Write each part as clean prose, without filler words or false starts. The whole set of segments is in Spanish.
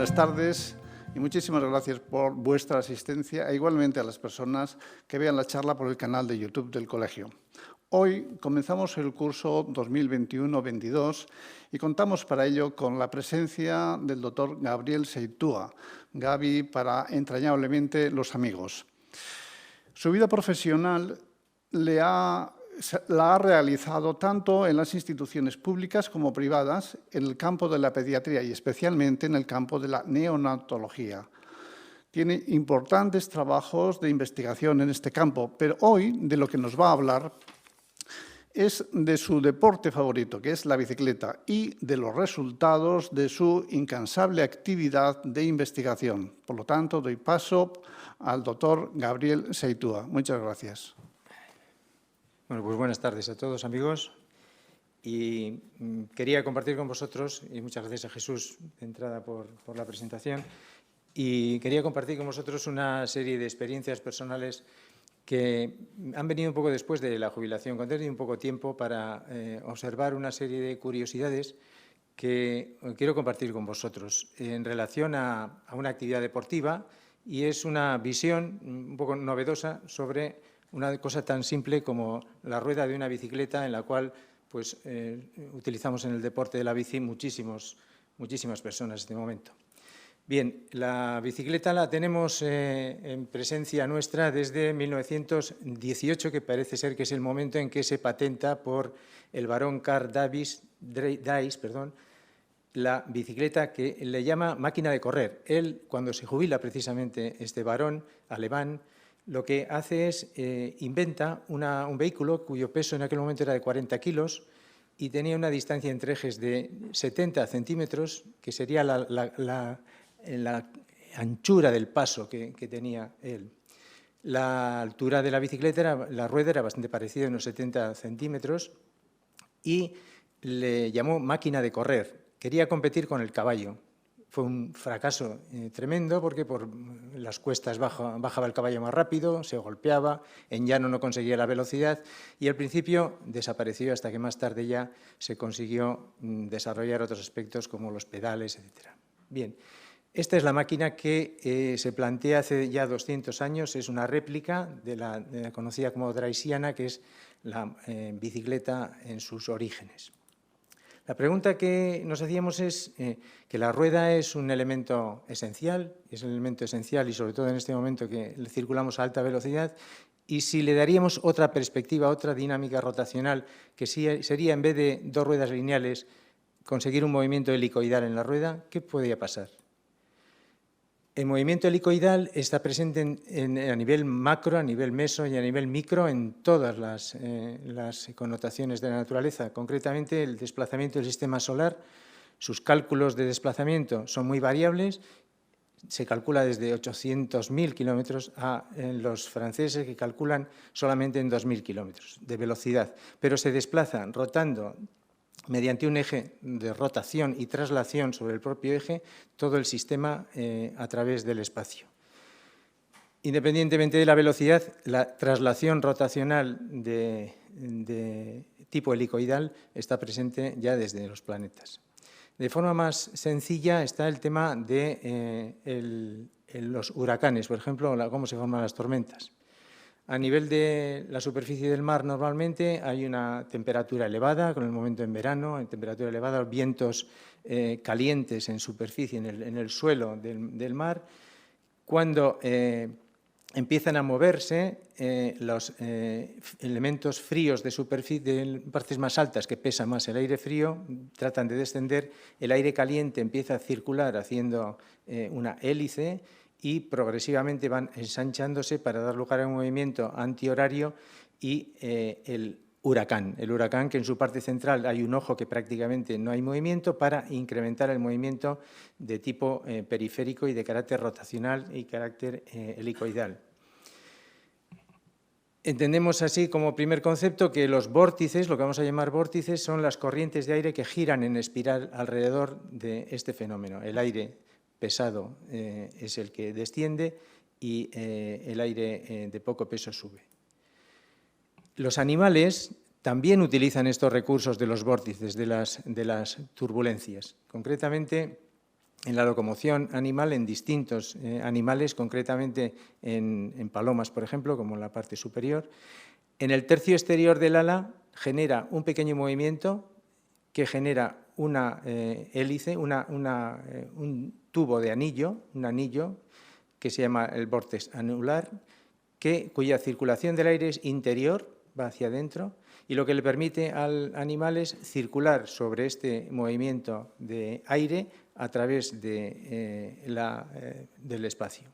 buenas tardes y muchísimas gracias por vuestra asistencia e igualmente a las personas que vean la charla por el canal de YouTube del colegio. Hoy comenzamos el curso 2021-22 y contamos para ello con la presencia del doctor Gabriel Seitua, Gaby para entrañablemente los amigos. Su vida profesional la ha realizado tanto en las instituciones públicas como privadas en el campo de la pediatría y especialmente en el campo de la neonatología. Tiene importantes trabajos de investigación en este campo, pero hoy de lo que nos va a hablar es de su deporte favorito, que es la bicicleta, y de los resultados de su incansable actividad de investigación. Por lo tanto, doy paso al doctor Gabriel Seitua. Muchas gracias. Bueno, pues buenas tardes a todos, amigos. Y quería compartir con vosotros, y muchas gracias a Jesús de entrada por la presentación, y quería compartir con vosotros una serie de experiencias personales que han venido un poco después de la jubilación, cuando he tenido un poco tiempo para observar una serie de curiosidades que quiero compartir con vosotros en relación a una actividad deportiva, y es una visión un poco novedosa sobre una cosa tan simple como la rueda de una bicicleta, en la cual pues, utilizamos en el deporte de la bici muchísimas personas en este momento. Bien, la bicicleta la tenemos en presencia nuestra desde 1918, que parece ser que es el momento en que se patenta por el barón Carl Dais, la bicicleta que le llama máquina de correr. Él, cuando se jubila precisamente este varón alemán, lo que hace es inventa un vehículo cuyo peso en aquel momento era de 40 kilos y tenía una distancia entre ejes de 70 centímetros, que sería la anchura del paso que tenía él. La altura de la bicicleta, la rueda era bastante parecida, unos 70 centímetros, y le llamó máquina de correr. Quería competir con el caballo. Fue un fracaso tremendo porque por las cuestas bajaba el caballo más rápido, se golpeaba, en llano no conseguía la velocidad y al principio desapareció hasta que más tarde ya se consiguió desarrollar otros aspectos como los pedales, etc. Bien, esta es la máquina que se plantea hace ya 200 años, es una réplica de la conocida como Draisiana, que es la bicicleta en sus orígenes. La pregunta que nos hacíamos es que la rueda es un elemento esencial, y sobre todo en este momento que circulamos a alta velocidad, y si le daríamos otra perspectiva, otra dinámica rotacional, que sería en vez de dos ruedas lineales, conseguir un movimiento helicoidal en la rueda, ¿qué podría pasar? El movimiento helicoidal está presente a nivel macro, a nivel meso y a nivel micro en todas las connotaciones de la naturaleza. Concretamente, el desplazamiento del sistema solar, sus cálculos de desplazamiento son muy variables. Se calcula desde 800.000 kilómetros a los franceses que calculan solamente en 2.000 kilómetros de velocidad, pero se desplazan rotando mediante un eje de rotación y traslación sobre el propio eje, todo el sistema a través del espacio. Independientemente de la velocidad, la traslación rotacional de tipo helicoidal está presente ya desde los planetas. De forma más sencilla está el tema de los huracanes, por ejemplo, cómo se forman las tormentas. A nivel de la superficie del mar, normalmente hay una temperatura elevada, con el momento en verano, en temperatura elevada, vientos calientes en superficie, en el suelo del mar. Cuando empiezan a moverse los elementos fríos de superficie, de partes más altas que pesa más el aire frío, tratan de descender, el aire caliente empieza a circular haciendo una hélice, y progresivamente van ensanchándose para dar lugar a un movimiento antihorario y el huracán, que en su parte central hay un ojo que prácticamente no hay movimiento para incrementar el movimiento de tipo periférico y de carácter rotacional y carácter helicoidal. Entendemos así como primer concepto que los vórtices, lo que vamos a llamar vórtices, son las corrientes de aire que giran en espiral alrededor de este fenómeno. El aire pesado es el que desciende y el aire de poco peso sube. Los animales también utilizan estos recursos de los vórtices, de las turbulencias. Concretamente, en la locomoción animal en distintos animales, concretamente en palomas, por ejemplo, como en la parte superior. En el tercio exterior del ala genera un pequeño movimiento que genera una hélice, un tubo de anillo, un anillo que se llama el vórtex anular, cuya circulación del aire es interior, va hacia adentro, y lo que le permite al animal es circular sobre este movimiento de aire a través del espacio.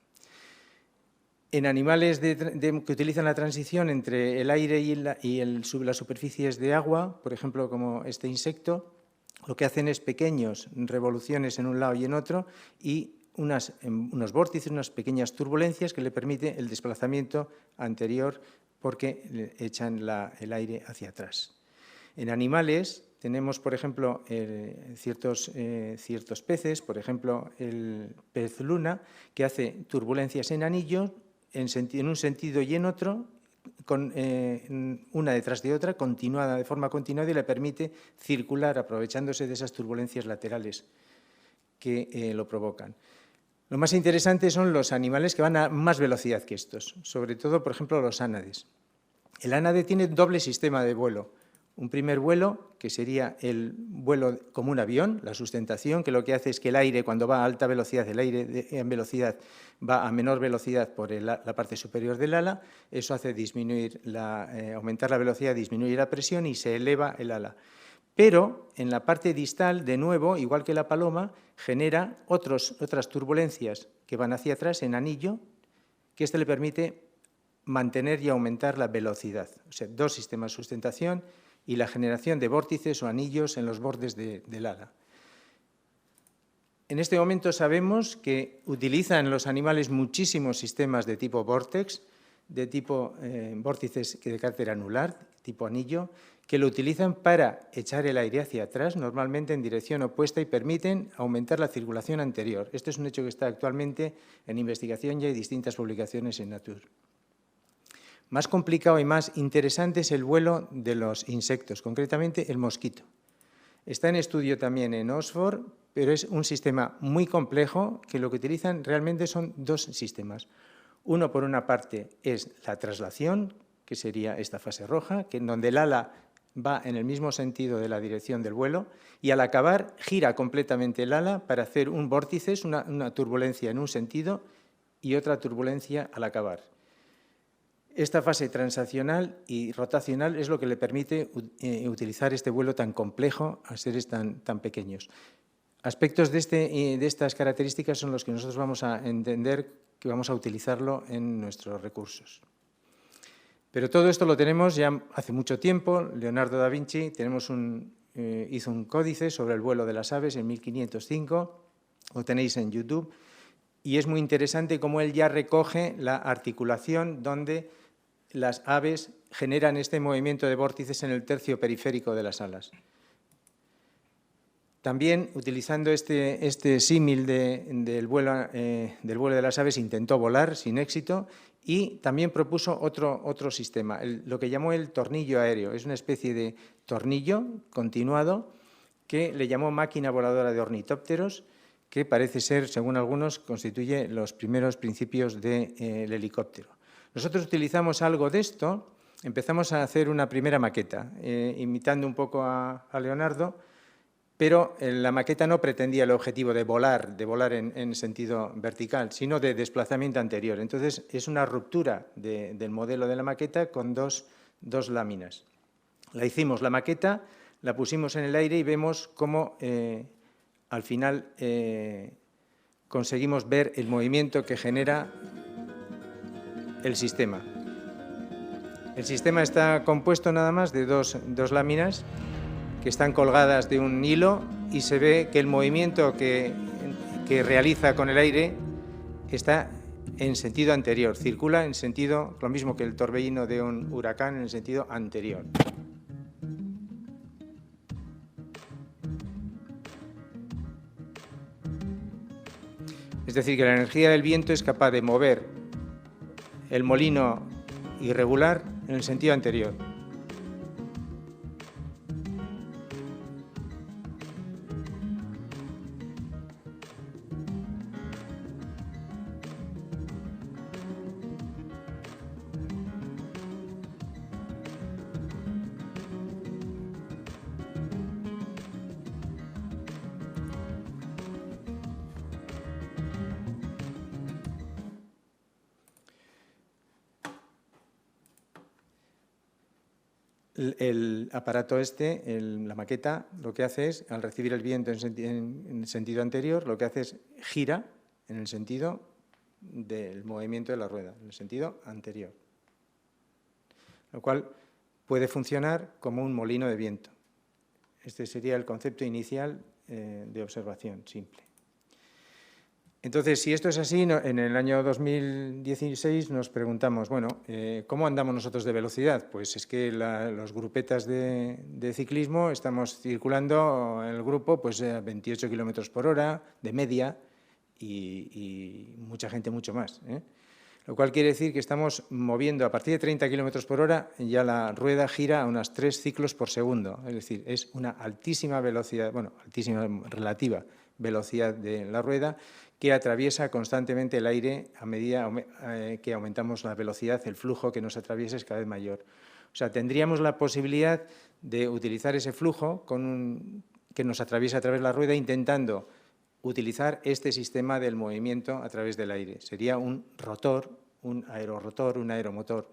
En animales que utilizan la transición entre el aire y las superficies de agua, por ejemplo, como este insecto, lo que hacen es pequeñas revoluciones en un lado y en otro y unos vórtices, unas pequeñas turbulencias que le permiten el desplazamiento anterior porque echan el aire hacia atrás. En animales tenemos, por ejemplo, ciertos peces, por ejemplo, el pez luna, que hace turbulencias en anillos, en un sentido y en otro, una detrás de otra, de forma continuada, y le permite circular aprovechándose de esas turbulencias laterales que lo provocan. Lo más interesante son los animales que van a más velocidad que estos, sobre todo, por ejemplo, los ánades. El ánade tiene doble sistema de vuelo. Un primer vuelo, que sería el vuelo como un avión, la sustentación, que lo que hace es que el aire, cuando va a alta velocidad, el aire en velocidad va a menor velocidad por la parte superior del ala, eso hace aumentar la velocidad, disminuir la presión y se eleva el ala. Pero en la parte distal, de nuevo, igual que la paloma, genera otras turbulencias que van hacia atrás en anillo, que le permite mantener y aumentar la velocidad. O sea, dos sistemas de sustentación y la generación de vórtices o anillos en los bordes del ala. En este momento sabemos que utilizan los animales muchísimos sistemas de tipo vórtex, de tipo vórtices de carácter anular, tipo anillo, que lo utilizan para echar el aire hacia atrás, normalmente en dirección opuesta, y permiten aumentar la circulación anterior. Esto es un hecho que está actualmente en investigación y hay distintas publicaciones en Nature. Más complicado y más interesante es el vuelo de los insectos, concretamente el mosquito. Está en estudio también en Oxford, pero es un sistema muy complejo que lo que utilizan realmente son dos sistemas. Uno, por una parte, es la traslación, que sería esta fase roja, en donde el ala va en el mismo sentido de la dirección del vuelo y al acabar gira completamente el ala para hacer un vórtice, una turbulencia en un sentido y otra turbulencia al acabar. Esta fase transaccional y rotacional es lo que le permite utilizar este vuelo tan complejo a seres tan pequeños. Aspectos de estas características son los que nosotros vamos a entender que vamos a utilizarlo en nuestros recursos. Pero todo esto lo tenemos ya hace mucho tiempo. Leonardo da Vinci hizo un códice sobre el vuelo de las aves en 1505, lo tenéis en YouTube, y es muy interesante cómo él ya recoge la articulación donde las aves generan este movimiento de vórtices en el tercio periférico de las alas. También, utilizando este símil del vuelo de las aves, intentó volar sin éxito y también propuso otro sistema, lo que llamó el tornillo aéreo. Es una especie de tornillo continuado que le llamó máquina voladora de ornitópteros, que parece ser, según algunos, constituye los primeros principios del helicóptero. Nosotros utilizamos algo de esto, empezamos a hacer una primera maqueta, imitando un poco a Leonardo, pero la maqueta no pretendía el objetivo de volar en sentido vertical, sino de desplazamiento anterior. Entonces, es una ruptura del modelo de la maqueta con dos láminas. Hicimos la maqueta, la pusimos en el aire y vemos cómo al final conseguimos ver el movimiento que genera el sistema. El sistema está compuesto nada más de dos láminas que están colgadas de un hilo y se ve que el movimiento que realiza con el aire está en sentido anterior, circula en sentido, lo mismo que el torbellino de un huracán, en el sentido anterior. Es decir, que la energía del viento es capaz de mover el molino irregular en el sentido anterior. El aparato la maqueta, lo que hace es, al recibir el viento en el sentido anterior, lo que hace es gira en el sentido del movimiento de la rueda, en el sentido anterior. Lo cual puede funcionar como un molino de viento. Este sería el concepto inicial de observación simple. Entonces, si esto es así, en el año 2016 nos preguntamos, bueno, ¿cómo andamos nosotros de velocidad? Pues es que los grupetas de ciclismo estamos circulando en el grupo pues, a 28 kilómetros por hora de media y mucha gente mucho más, ¿eh? Lo cual quiere decir que estamos moviendo a partir de 30 kilómetros por hora, ya la rueda gira a unos 3 ciclos por segundo. Es decir, es una altísima velocidad, bueno, altísima relativa velocidad de la rueda que atraviesa constantemente el aire a medida que aumentamos la velocidad, el flujo que nos atraviesa es cada vez mayor. O sea, tendríamos la posibilidad de utilizar ese flujo que nos atraviesa a través de la rueda intentando utilizar este sistema del movimiento a través del aire. Sería un rotor, un aerorotor, un aeromotor.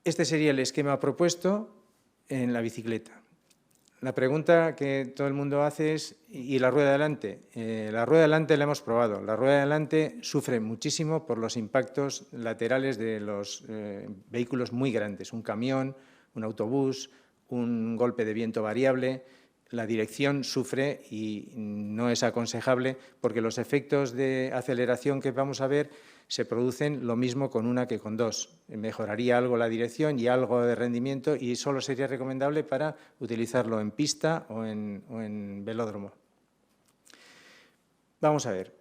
Este sería el esquema propuesto en la bicicleta. La pregunta que todo el mundo hace es, ¿y la rueda de delante? La rueda de delante la hemos probado. La rueda de delante sufre muchísimo por los impactos laterales de los vehículos muy grandes, un camión, un autobús, un golpe de viento variable. La dirección sufre y no es aconsejable porque los efectos de aceleración que vamos a ver se producen lo mismo con una que con dos. Mejoraría algo la dirección y algo de rendimiento y solo sería recomendable para utilizarlo en pista o en velódromo. Vamos a ver.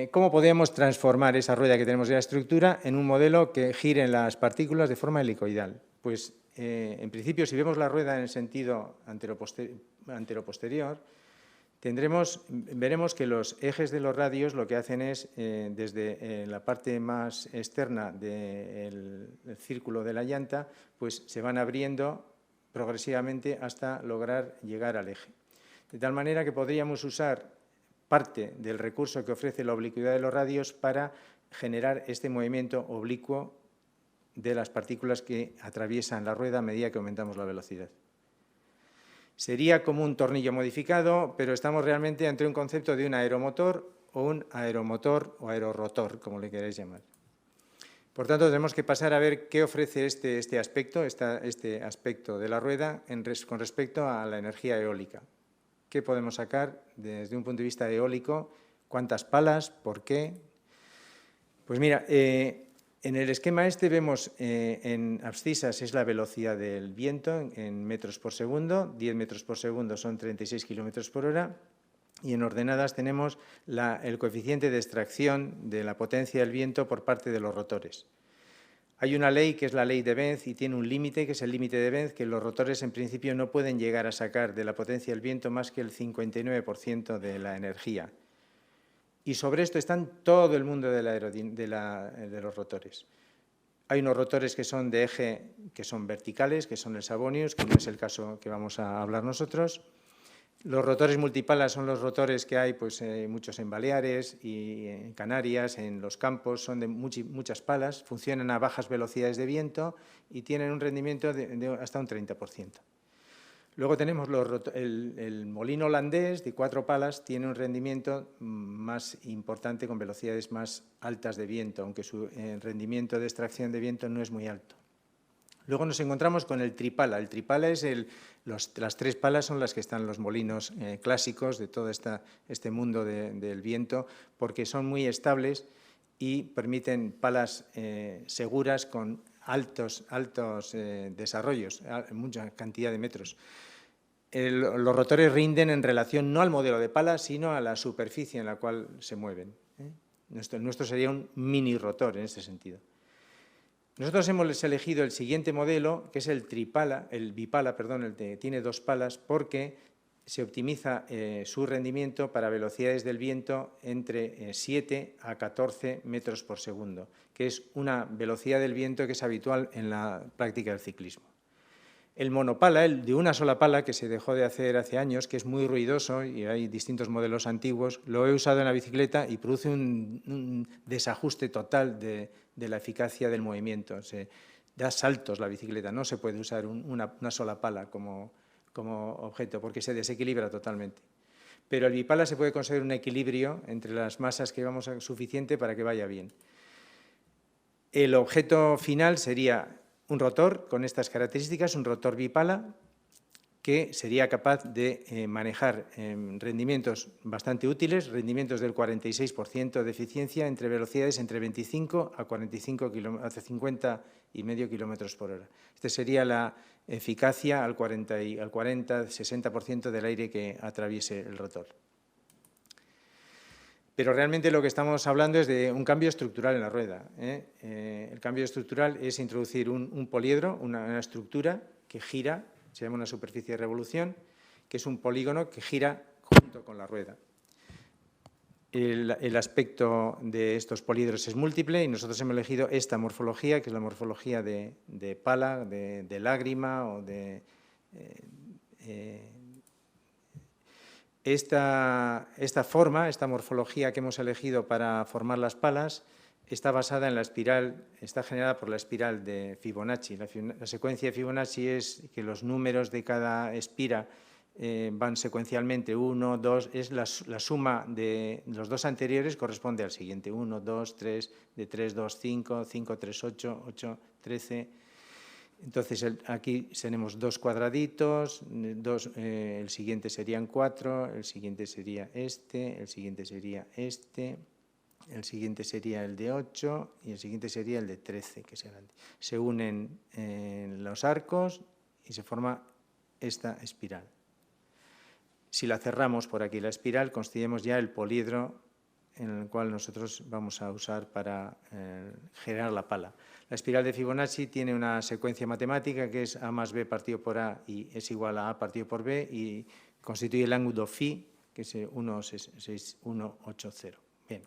¿Cómo podemos transformar esa rueda que tenemos de la estructura en un modelo que gire las partículas de forma helicoidal? Pues, en principio, si vemos la rueda en el sentido antero-posterior, veremos que los ejes de los radios lo que hacen es, desde la parte más externa del círculo de la llanta, pues se van abriendo progresivamente hasta lograr llegar al eje. De tal manera que podríamos usar parte del recurso que ofrece la oblicuidad de los radios para generar este movimiento oblicuo de las partículas que atraviesan la rueda a medida que aumentamos la velocidad. Sería como un tornillo modificado, pero estamos realmente ante un concepto de un aeromotor o aerorotor, como le queráis llamar. Por tanto, tenemos que pasar a ver qué ofrece este aspecto de la rueda con respecto a la energía eólica. ¿Qué podemos sacar desde un punto de vista eólico? ¿Cuántas palas? ¿Por qué? Pues mira, en el esquema vemos en abscisas es la velocidad del viento en metros por segundo, 10 metros por segundo son 36 kilómetros por hora, y en ordenadas tenemos el coeficiente de extracción de la potencia del viento por parte de los rotores. Hay una ley que es la ley de Benz y tiene un límite, que es el límite de Benz, que los rotores en principio no pueden llegar a sacar de la potencia del viento más que el 59% de la energía. Y sobre esto están todo el mundo de los rotores. Hay unos rotores que son de eje, que son verticales, que son el Savonius, que no es el caso que vamos a hablar nosotros. Los rotores multipalas son los rotores que hay pues, muchos en Baleares y en Canarias, en los campos, son de muchas palas, funcionan a bajas velocidades de viento y tienen un rendimiento de hasta un 30%. Luego tenemos el molino holandés de 4 palas, tiene un rendimiento más importante con velocidades más altas de viento, aunque su rendimiento de extracción de viento no es muy alto. Luego nos encontramos con el tripala. El tripala es las 3 palas son las que están los molinos clásicos de todo este mundo del viento, porque son muy estables y permiten palas seguras con altos desarrollos, mucha cantidad de metros. Los rotores rinden en relación no al modelo de pala, sino a la superficie en la cual se mueven. Nuestro sería un mini rotor en este sentido. Nosotros hemos elegido el siguiente modelo, que es el bipala, el que tiene 2 palas, porque se optimiza su rendimiento para velocidades del viento entre 7 a 14 metros por segundo, que es una velocidad del viento que es habitual en la práctica del ciclismo. El monopala, el de una sola pala, que se dejó de hacer hace años, que es muy ruidoso y hay distintos modelos antiguos, lo he usado en la bicicleta y produce un desajuste total de la eficacia del movimiento. da saltos la bicicleta, no se puede usar una sola pala como objeto porque se desequilibra totalmente. Pero el bipala se puede conseguir un equilibrio entre las masas que vamos suficiente para que vaya bien. El objeto final sería un rotor con estas características, un rotor bipala, que sería capaz de manejar rendimientos bastante útiles, rendimientos del 46% de eficiencia entre velocidades entre 25 a 50,5 kilómetros por hora. Esta sería la eficacia al 40-60% del aire que atraviese el rotor. Pero realmente lo que estamos hablando es de un cambio estructural en la rueda. El cambio estructural es introducir un poliedro, una estructura que gira, se llama una superficie de revolución, que es un polígono que gira junto con la rueda. El aspecto de estos poliedros es múltiple y nosotros hemos elegido esta morfología, que es la morfología de pala, de lágrima o de... Esta forma, esta morfología que hemos elegido para formar las palas, está basada en la espiral, está generada por la espiral de Fibonacci. La secuencia de Fibonacci es que los números de cada espira van secuencialmente, 1, 2, es la suma de los dos anteriores corresponde al siguiente, 1, 2, 3, de 3, 2, 5, 5, 3, 8, 8, 13. Entonces, aquí tenemos dos cuadraditos, el siguiente serían 4, el siguiente sería este, el siguiente sería este, el siguiente sería el de 8 y el siguiente sería el de 13, que es grande. Se unen los arcos y se forma esta espiral. Si la cerramos por aquí la espiral, constituimos ya el poliedro en el cual nosotros vamos a usar para generar la pala. La espiral de Fibonacci tiene una secuencia matemática que es A más B partido por A y es igual a A partido por B y constituye el ángulo Φ, que es 1,6180. Bien.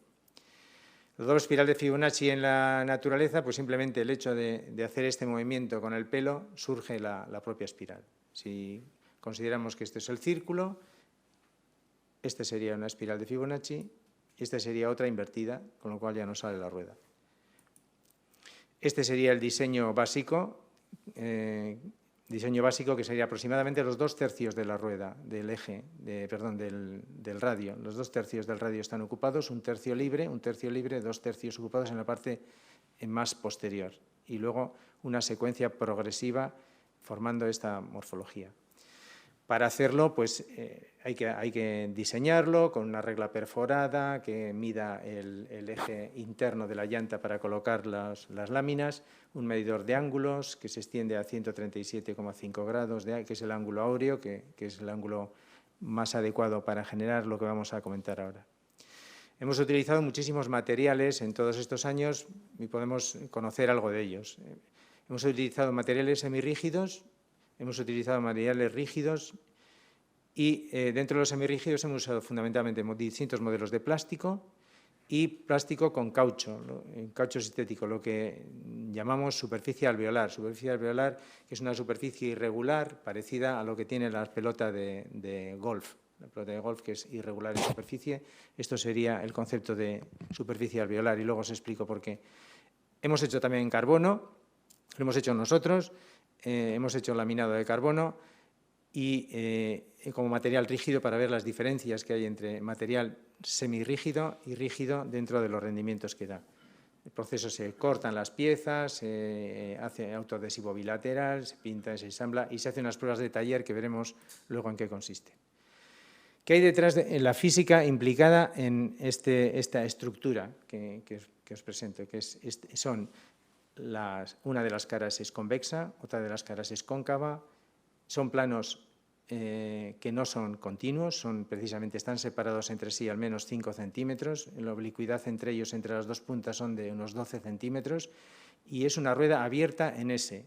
La doble espiral de Fibonacci en la naturaleza, pues simplemente el hecho de hacer este movimiento con el pelo surge la propia espiral. Si consideramos que este es el círculo, esta sería una espiral de Fibonacci, esta sería otra invertida, con lo cual ya no sale la rueda. Este sería el diseño básico que sería aproximadamente los 2/3 de la rueda, del eje, del radio. Los 2/3 del radio están ocupados, un tercio libre, 2/3 ocupados en la parte más posterior. Y luego una secuencia progresiva formando esta morfología. Para hacerlo, pues hay que diseñarlo con una regla perforada que mida el eje interno de la llanta para colocar las láminas, un medidor de ángulos que se extiende a 137,5 grados, que es el ángulo áureo, que es el ángulo más adecuado para generar lo que vamos a comentar ahora. Hemos utilizado muchísimos materiales en todos estos años y podemos conocer algo de ellos. Hemos utilizado materiales semirrígidos, hemos utilizado materiales rígidos y dentro de los semirrígidos hemos usado fundamentalmente distintos modelos de plástico y plástico con caucho, caucho sintético, lo que llamamos superficie alveolar. Superficie alveolar, que es una superficie irregular parecida a lo que tiene la pelota de golf. La pelota de golf, que es irregular en superficie. Esto sería el concepto de superficie alveolar y luego os explico por qué. Hemos hecho también en carbono, lo hemos hecho nosotros. Hemos hecho laminado de carbono y como material rígido para ver las diferencias que hay entre material semirrígido y rígido dentro de los rendimientos que da. El proceso se cortan las piezas, se hace autoadhesivo bilateral, se pinta, se ensambla y se hacen unas pruebas de taller que veremos luego en qué consiste. ¿Qué hay detrás de la física implicada en esta estructura que os presento? Una de las caras es convexa, otra de las caras es cóncava, son planos que no son continuos, están separados entre sí al menos 5 centímetros, la oblicuidad entre ellos, entre las dos puntas, son de unos 12 centímetros y es una rueda abierta en S.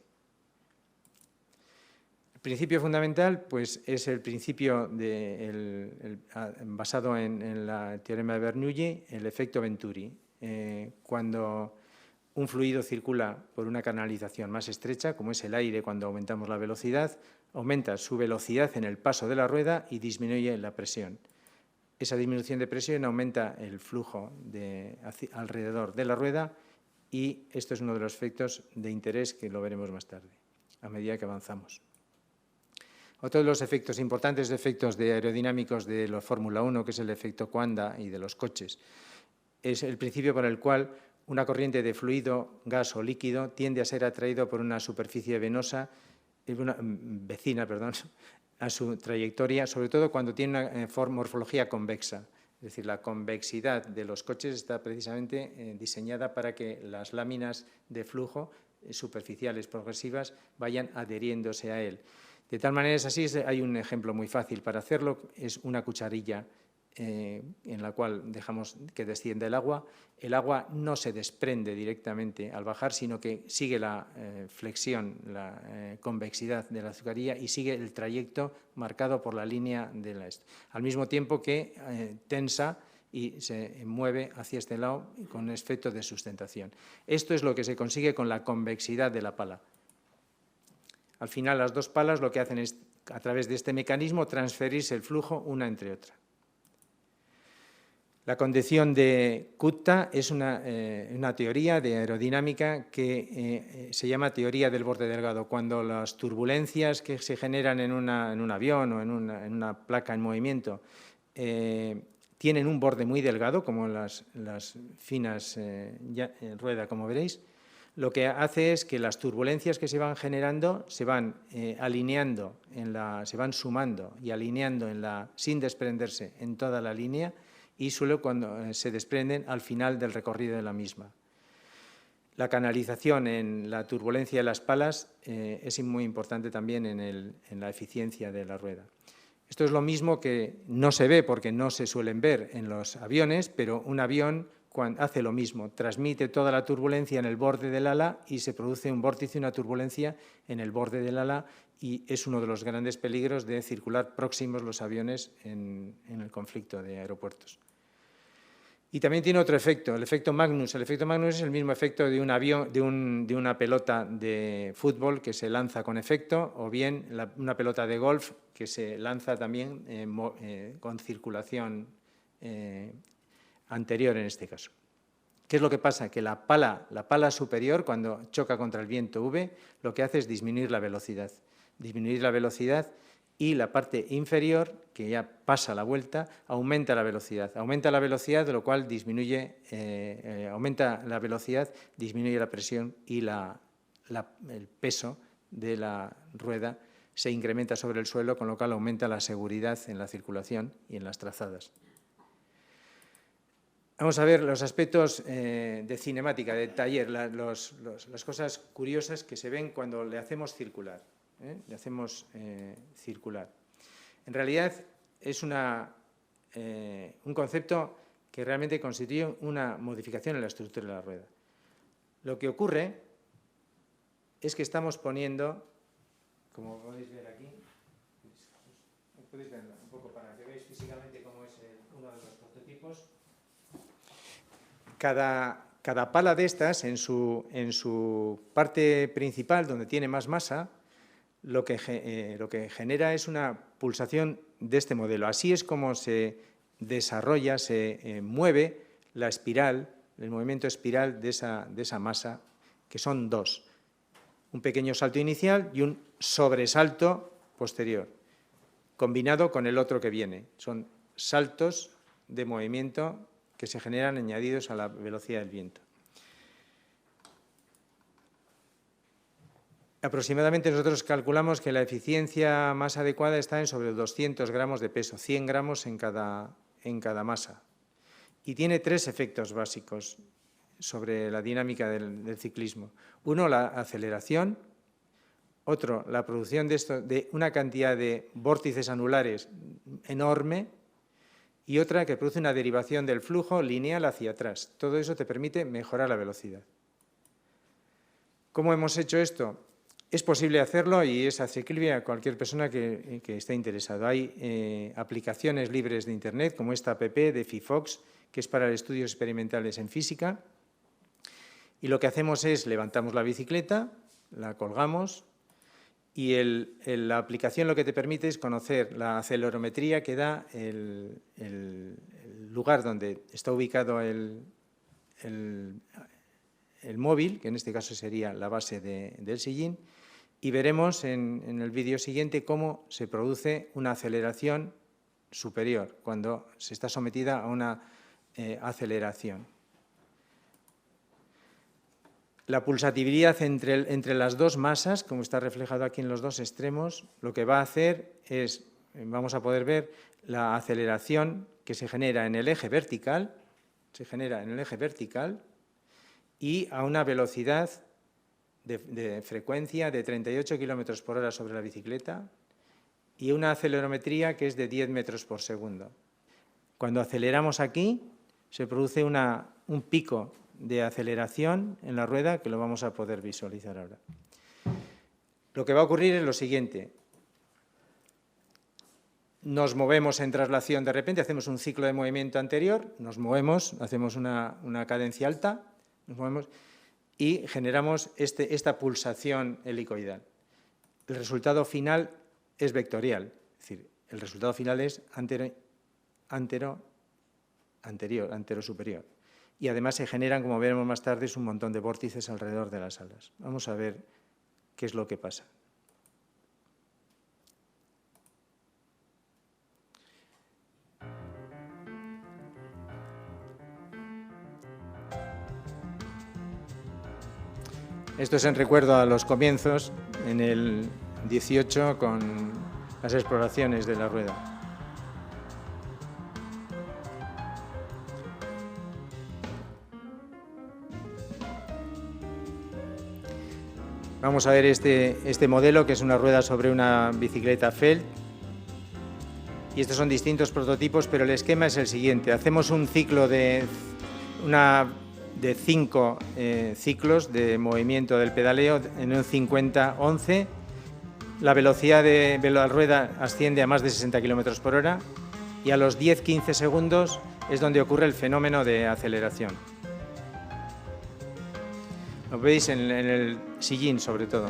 El principio fundamental pues, es el principio basado en el teorema de Bernoulli, el efecto Venturi. Cuando un fluido circula por una canalización más estrecha, como es el aire cuando aumentamos la velocidad, aumenta su velocidad en el paso de la rueda y disminuye la presión. Esa disminución de presión aumenta el flujo alrededor de la rueda y esto es uno de los efectos de interés que lo veremos más tarde, a medida que avanzamos. Otro de los efectos importantes, efectos aerodinámicos de la Fórmula 1, que es el efecto Coanda y de los coches, es el principio por el cual una corriente de fluido, gas o líquido tiende a ser atraído por una superficie vecina a su trayectoria, sobre todo cuando tiene una morfología convexa. Es decir, la convexidad de los coches está precisamente diseñada para que las láminas de flujo superficiales progresivas vayan adheriéndose a él. De tal manera es así, hay un ejemplo muy fácil para hacerlo, es una cucharilla en la cual dejamos que descienda el agua no se desprende directamente al bajar, sino que sigue la flexión, la convexidad de la azucarilla y sigue el trayecto marcado por la línea de la al mismo tiempo que tensa y se mueve hacia este lado con efecto de sustentación. Esto es lo que se consigue con la convexidad de la pala. Al final, las dos palas lo que hacen es, a través de este mecanismo, transferirse el flujo una entre otra. La condición de Kutta es una teoría de aerodinámica que se llama teoría del borde delgado. Cuando las turbulencias que se generan en un avión o en una placa en movimiento tienen un borde muy delgado, como las finas ruedas, como veréis, lo que hace es que las turbulencias que se van generando se van alineando, se van sumando y alineando sin desprenderse en toda la línea, y solo cuando se desprenden al final del recorrido de la misma. La canalización en la turbulencia de las palas es muy importante también en la eficiencia de la rueda. Esto es lo mismo que no se ve porque no se suelen ver en los aviones, pero un avión hace lo mismo, transmite toda la turbulencia en el borde del ala y se produce un vórtice, una turbulencia en el borde del ala, y es uno de los grandes peligros de circular próximos los aviones en el conflicto de aeropuertos. Y también tiene otro efecto, el efecto Magnus. El efecto Magnus es el mismo efecto de un avión, de una pelota de fútbol que se lanza con efecto, o bien una pelota de golf que se lanza también con circulación anterior en este caso. ¿Qué es lo que pasa? Que la pala superior, cuando choca contra el viento V, lo que hace es disminuir la velocidad. Y la parte inferior, que ya pasa la vuelta, aumenta la velocidad. Aumenta la velocidad, de lo cual disminuye la presión y el peso de la rueda se incrementa sobre el suelo, con lo cual aumenta la seguridad en la circulación y en las trazadas. Vamos a ver los aspectos de cinemática, de taller, las cosas curiosas que se ven cuando le hacemos circular. En realidad es un concepto que realmente constituye una modificación en la estructura de la rueda. Lo que ocurre es que estamos poniendo, como podéis ver aquí, podéis verlo un poco para que veáis físicamente cómo es uno de los prototipos. Cada pala de estas, en su parte principal, donde tiene más masa, lo que genera es una pulsación de este modelo. Así es como se desarrolla, se mueve la espiral, el movimiento espiral de esa masa, que son dos. Un pequeño salto inicial y un sobresalto posterior, combinado con el otro que viene. Son saltos de movimiento que se generan añadidos a la velocidad del viento. Aproximadamente nosotros calculamos que la eficiencia más adecuada está en sobre 200 gramos de peso, 100 gramos en cada masa. Y tiene tres efectos básicos sobre la dinámica del ciclismo. Uno, la aceleración. Otro, la producción de una cantidad de vórtices anulares enorme. Y otra, que produce una derivación del flujo lineal hacia atrás. Todo eso te permite mejorar la velocidad. ¿Cómo hemos hecho esto? Es posible hacerlo y es asequible a cualquier persona que esté interesado. Hay aplicaciones libres de Internet, como esta app de FIFOX, que es para estudios experimentales en física. Y lo que hacemos es, levantamos la bicicleta, la colgamos, y la aplicación lo que te permite es conocer la acelerometría que da el lugar donde está ubicado el el móvil, que en este caso sería la base del sillín, y veremos en el vídeo siguiente cómo se produce una aceleración superior cuando se está sometida a una aceleración. La pulsatividad entre las dos masas, como está reflejado aquí en los dos extremos, lo que va a hacer es, vamos a poder ver la aceleración que se genera en el eje vertical, y a una velocidad de frecuencia de 38 km por hora sobre la bicicleta y una acelerometría que es de 10 metros por segundo. Cuando aceleramos aquí, se produce un pico de aceleración en la rueda que lo vamos a poder visualizar ahora. Lo que va a ocurrir es lo siguiente. Nos movemos en traslación de repente, hacemos un ciclo de movimiento anterior, nos movemos, hacemos una cadencia alta, nos movemos y generamos esta pulsación helicoidal. El resultado final es vectorial, es decir, el resultado final es antero-superior. Y además se generan, como veremos más tarde, un montón de vórtices alrededor de las alas. Vamos a ver qué es lo que pasa. Esto es en recuerdo a los comienzos, en el 18, con las exploraciones de la rueda. Vamos a ver este modelo, que es una rueda sobre una bicicleta Feld. Y estos son distintos prototipos, pero el esquema es el siguiente. Hacemos un ciclo de 5 ciclos de movimiento del pedaleo en un 50-11. La velocidad de la rueda asciende a más de 60 km por hora y a los 10-15 segundos es donde ocurre el fenómeno de aceleración. Lo veis en el sillín, sobre todo.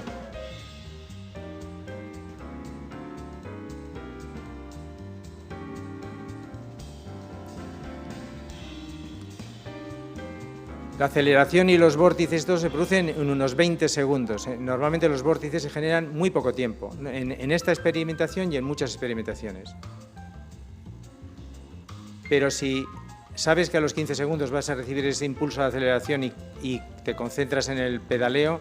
La aceleración y los vórtices estos se producen en unos 20 segundos. Normalmente los vórtices se generan muy poco tiempo, en esta experimentación y en muchas experimentaciones. Pero si sabes que a los 15 segundos vas a recibir ese impulso de aceleración y te concentras en el pedaleo,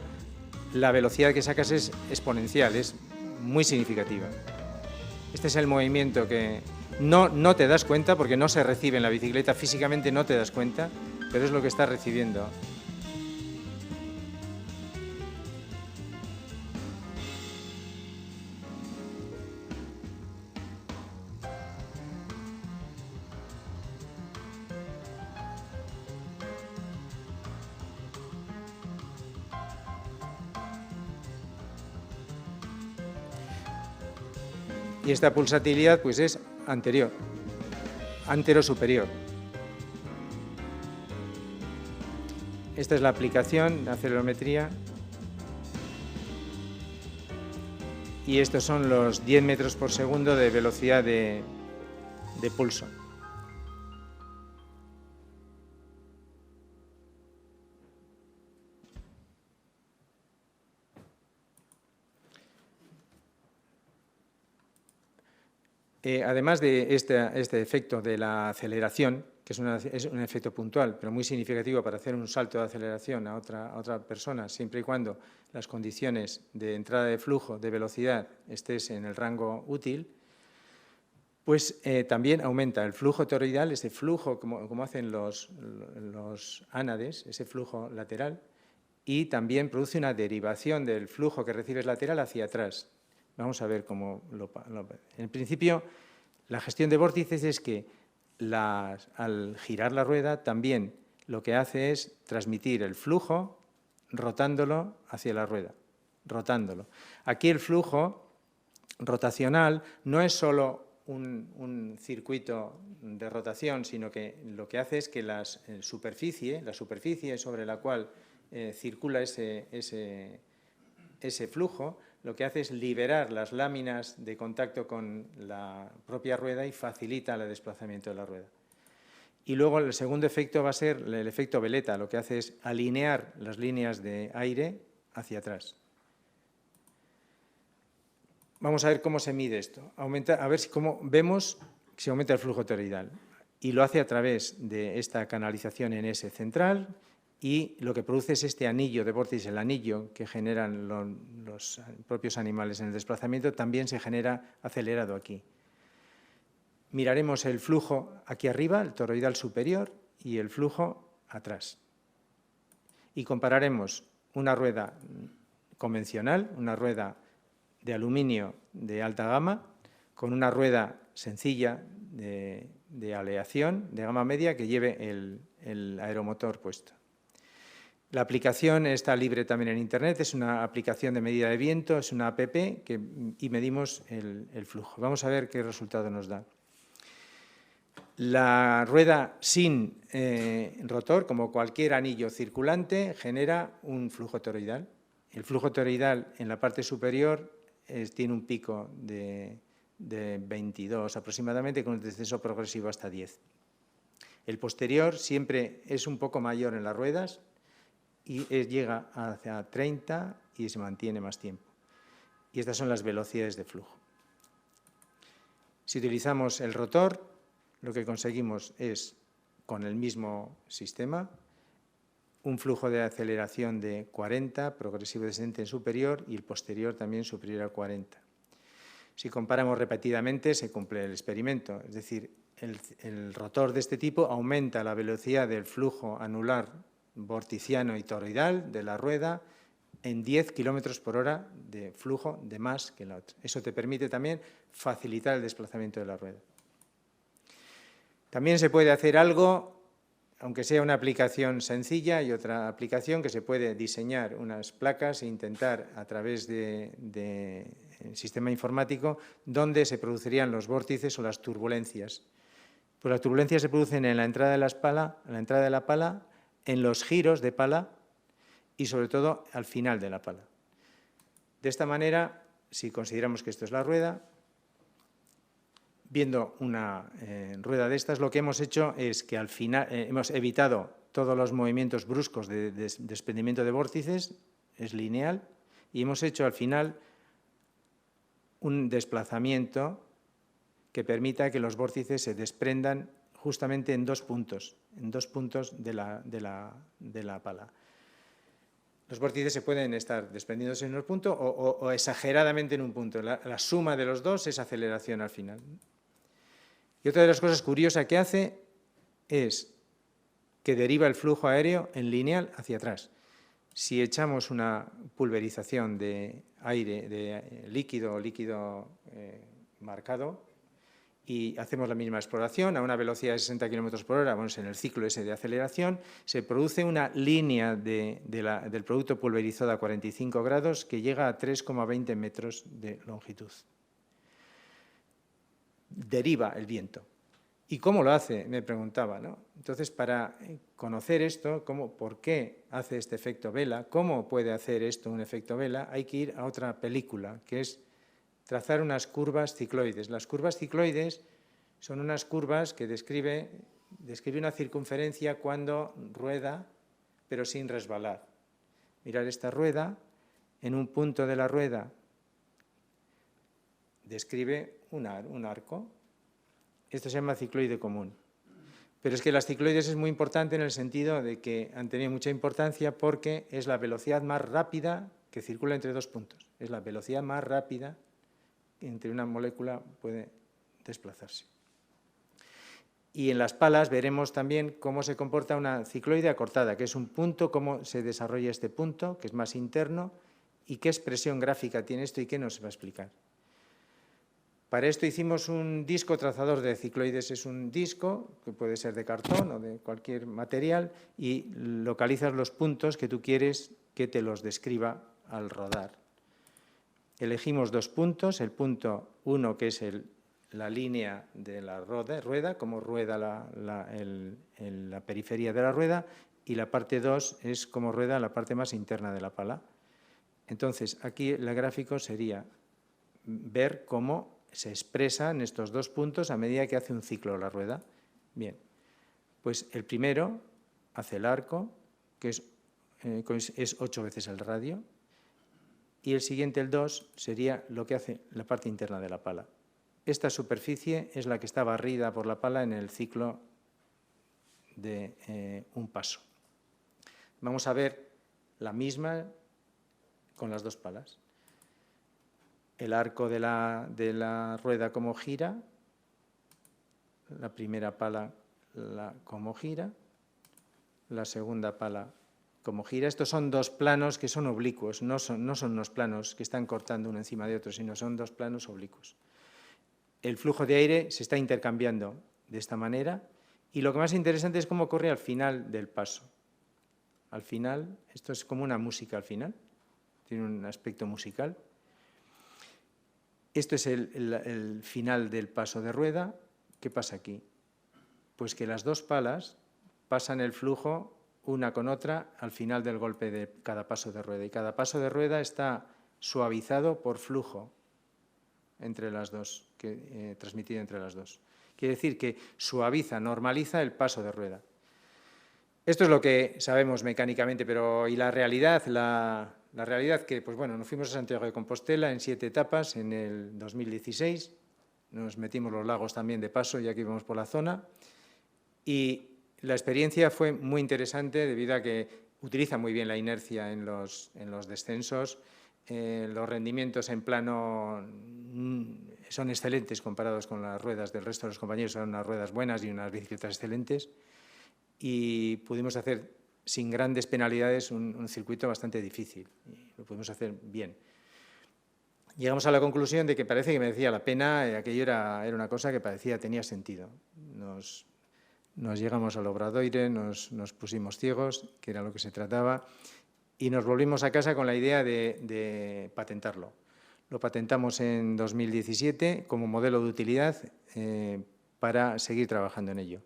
la velocidad que sacas es exponencial, es muy significativa. Este es el movimiento que no te das cuenta porque no se recibe en la bicicleta, físicamente no te das cuenta, pero es lo que estás recibiendo. Y esta pulsatividad pues es antero-superior. Esta es la aplicación, la acelerometría. Y estos son los 10 metros por segundo de velocidad de pulso. Además de este efecto de la aceleración, que es un efecto puntual, pero muy significativo para hacer un salto de aceleración a otra persona, siempre y cuando las condiciones de entrada de flujo, de velocidad, estés en el rango útil, pues también aumenta el flujo toroidal, ese flujo como hacen los ánades, ese flujo lateral, y también produce una derivación del flujo que recibes lateral hacia atrás. Vamos a ver cómo En principio, la gestión de vórtices es que al girar la rueda también lo que hace es transmitir el flujo rotándolo hacia la rueda, rotándolo. Aquí el flujo rotacional no es solo un circuito de rotación, sino que lo que hace es que la superficie sobre la cual circula ese flujo, lo que hace es liberar las láminas de contacto con la propia rueda y facilita el desplazamiento de la rueda. Y luego el segundo efecto va a ser el efecto veleta, lo que hace es alinear las líneas de aire hacia atrás. Vamos a ver cómo se mide esto. A ver cómo vemos si aumenta el flujo toroidal. Y lo hace a través de esta canalización en S central, y lo que produce es este anillo de vórtice, el anillo que generan los propios animales en el desplazamiento, también se genera acelerado aquí. Miraremos el flujo aquí arriba, el toroidal superior, y el flujo atrás. Y compararemos una rueda convencional, una rueda de aluminio de alta gama, con una rueda sencilla de aleación de gama media que lleve el aeromotor puesto. La aplicación está libre también en Internet, es una aplicación de medida de viento, es una app y medimos el flujo. Vamos a ver qué resultado nos da. La rueda sin rotor, como cualquier anillo circulante, genera un flujo toroidal. El flujo toroidal en la parte superior tiene un pico de 22 aproximadamente, con un descenso progresivo hasta 10. El posterior siempre es un poco mayor en las ruedas y llega hacia 30 y se mantiene más tiempo. Y estas son las velocidades de flujo. Si utilizamos el rotor, lo que conseguimos es, con el mismo sistema, un flujo de aceleración de 40, progresivo descendente en superior, y el posterior también superior a 40. Si comparamos repetidamente, se cumple el experimento. Es decir, el rotor de este tipo aumenta la velocidad del flujo anular vorticiano y toroidal de la rueda en 10 km por hora de flujo de más que la otra. Eso te permite también facilitar el desplazamiento de la rueda. También se puede hacer algo, aunque sea una aplicación sencilla, y otra aplicación que se puede diseñar unas placas e intentar a través del sistema informático donde se producirían los vórtices o las turbulencias. Pues las turbulencias se producen en la entrada de la pala, en los giros de pala y sobre todo al final de la pala. De esta manera, si consideramos que esto es la rueda, viendo una rueda de estas, lo que hemos hecho es que al final hemos evitado todos los movimientos bruscos de desprendimiento de vórtices, es lineal, y hemos hecho al final un desplazamiento que permita que los vórtices se desprendan justamente en dos puntos de la pala. Los vórtices se pueden estar desprendiéndose en un punto o exageradamente en un punto. La suma de los dos es aceleración al final. Y otra de las cosas curiosas que hace es que deriva el flujo aéreo en lineal hacia atrás. Si echamos una pulverización de aire, de líquido marcado, y hacemos la misma exploración a una velocidad de 60 km por hora, bueno, en el ciclo ese de aceleración, se produce una línea del producto pulverizado a 45 grados que llega a 3,20 metros de longitud. Deriva el viento. ¿Y cómo lo hace? Me preguntaba, ¿no? Entonces, para conocer esto, por qué hace este efecto vela, cómo puede hacer esto un efecto vela, hay que ir a otra película, que es trazar unas curvas cicloides. Las curvas cicloides son unas curvas que describe una circunferencia cuando rueda, pero sin resbalar. Mirad esta rueda, en un punto de la rueda describe un arco. Esto se llama cicloide común. Pero es que las cicloides es muy importante en el sentido de que han tenido mucha importancia porque es la velocidad más rápida que circula entre dos puntos. Es la velocidad más rápida entre una molécula puede desplazarse. Y en las palas veremos también cómo se comporta una cicloide acortada, que es un punto, cómo se desarrolla este punto, que es más interno, y qué expresión gráfica tiene esto y qué nos va a explicar. Para esto hicimos un disco trazador de cicloides. Es un disco que puede ser de cartón o de cualquier material y localizas los puntos que tú quieres que te los describa al rodar. Elegimos dos puntos, el punto 1, que es la línea de la rueda, cómo rueda la periferia de la rueda, y la parte 2 es cómo rueda la parte más interna de la pala. Entonces, aquí el gráfico sería ver cómo se expresan estos dos puntos a medida que hace un ciclo la rueda. Bien, Pues el primero hace el arco, que es 8 veces el radio, y el siguiente, el 2, sería lo que hace la parte interna de la pala. Esta superficie es la que está barrida por la pala en el ciclo de un paso. Vamos a ver la misma con las dos palas. El arco de la rueda como gira, la primera pala como gira, la segunda pala como gira. Estos son dos planos que son oblicuos, no son unos planos que están cortando uno encima de otro, sino son dos planos oblicuos. El flujo de aire se está intercambiando de esta manera y lo que más interesante es cómo ocurre al final del paso. Al final, esto es como una música al final, tiene un aspecto musical. Esto es el final del paso de rueda. ¿Qué pasa aquí? Pues que las dos palas pasan el flujo una con otra al final del golpe de cada paso de rueda, y cada paso de rueda está suavizado por flujo entre las dos, transmitido entre las dos. Quiere decir que suaviza, normaliza el paso de rueda. Esto es lo que sabemos mecánicamente, pero ¿y la realidad? La realidad que, pues bueno, nos fuimos a Santiago de Compostela en 7 etapas en el 2016, nos metimos los lagos también de paso, ya que íbamos por la zona, y la experiencia fue muy interesante debido a que utiliza muy bien la inercia en los descensos. Los rendimientos en plano son excelentes comparados con las ruedas del resto de los compañeros, son unas ruedas buenas y unas bicicletas excelentes, y pudimos hacer sin grandes penalidades un circuito bastante difícil, y lo pudimos hacer bien. Llegamos a la conclusión de que parece que merecía la pena, aquello era una cosa que tenía sentido. Nos llegamos al Obradoire, nos pusimos ciegos, que era lo que se trataba, y nos volvimos a casa con la idea de patentarlo. Lo patentamos en 2017 como modelo de utilidad para seguir trabajando en ello.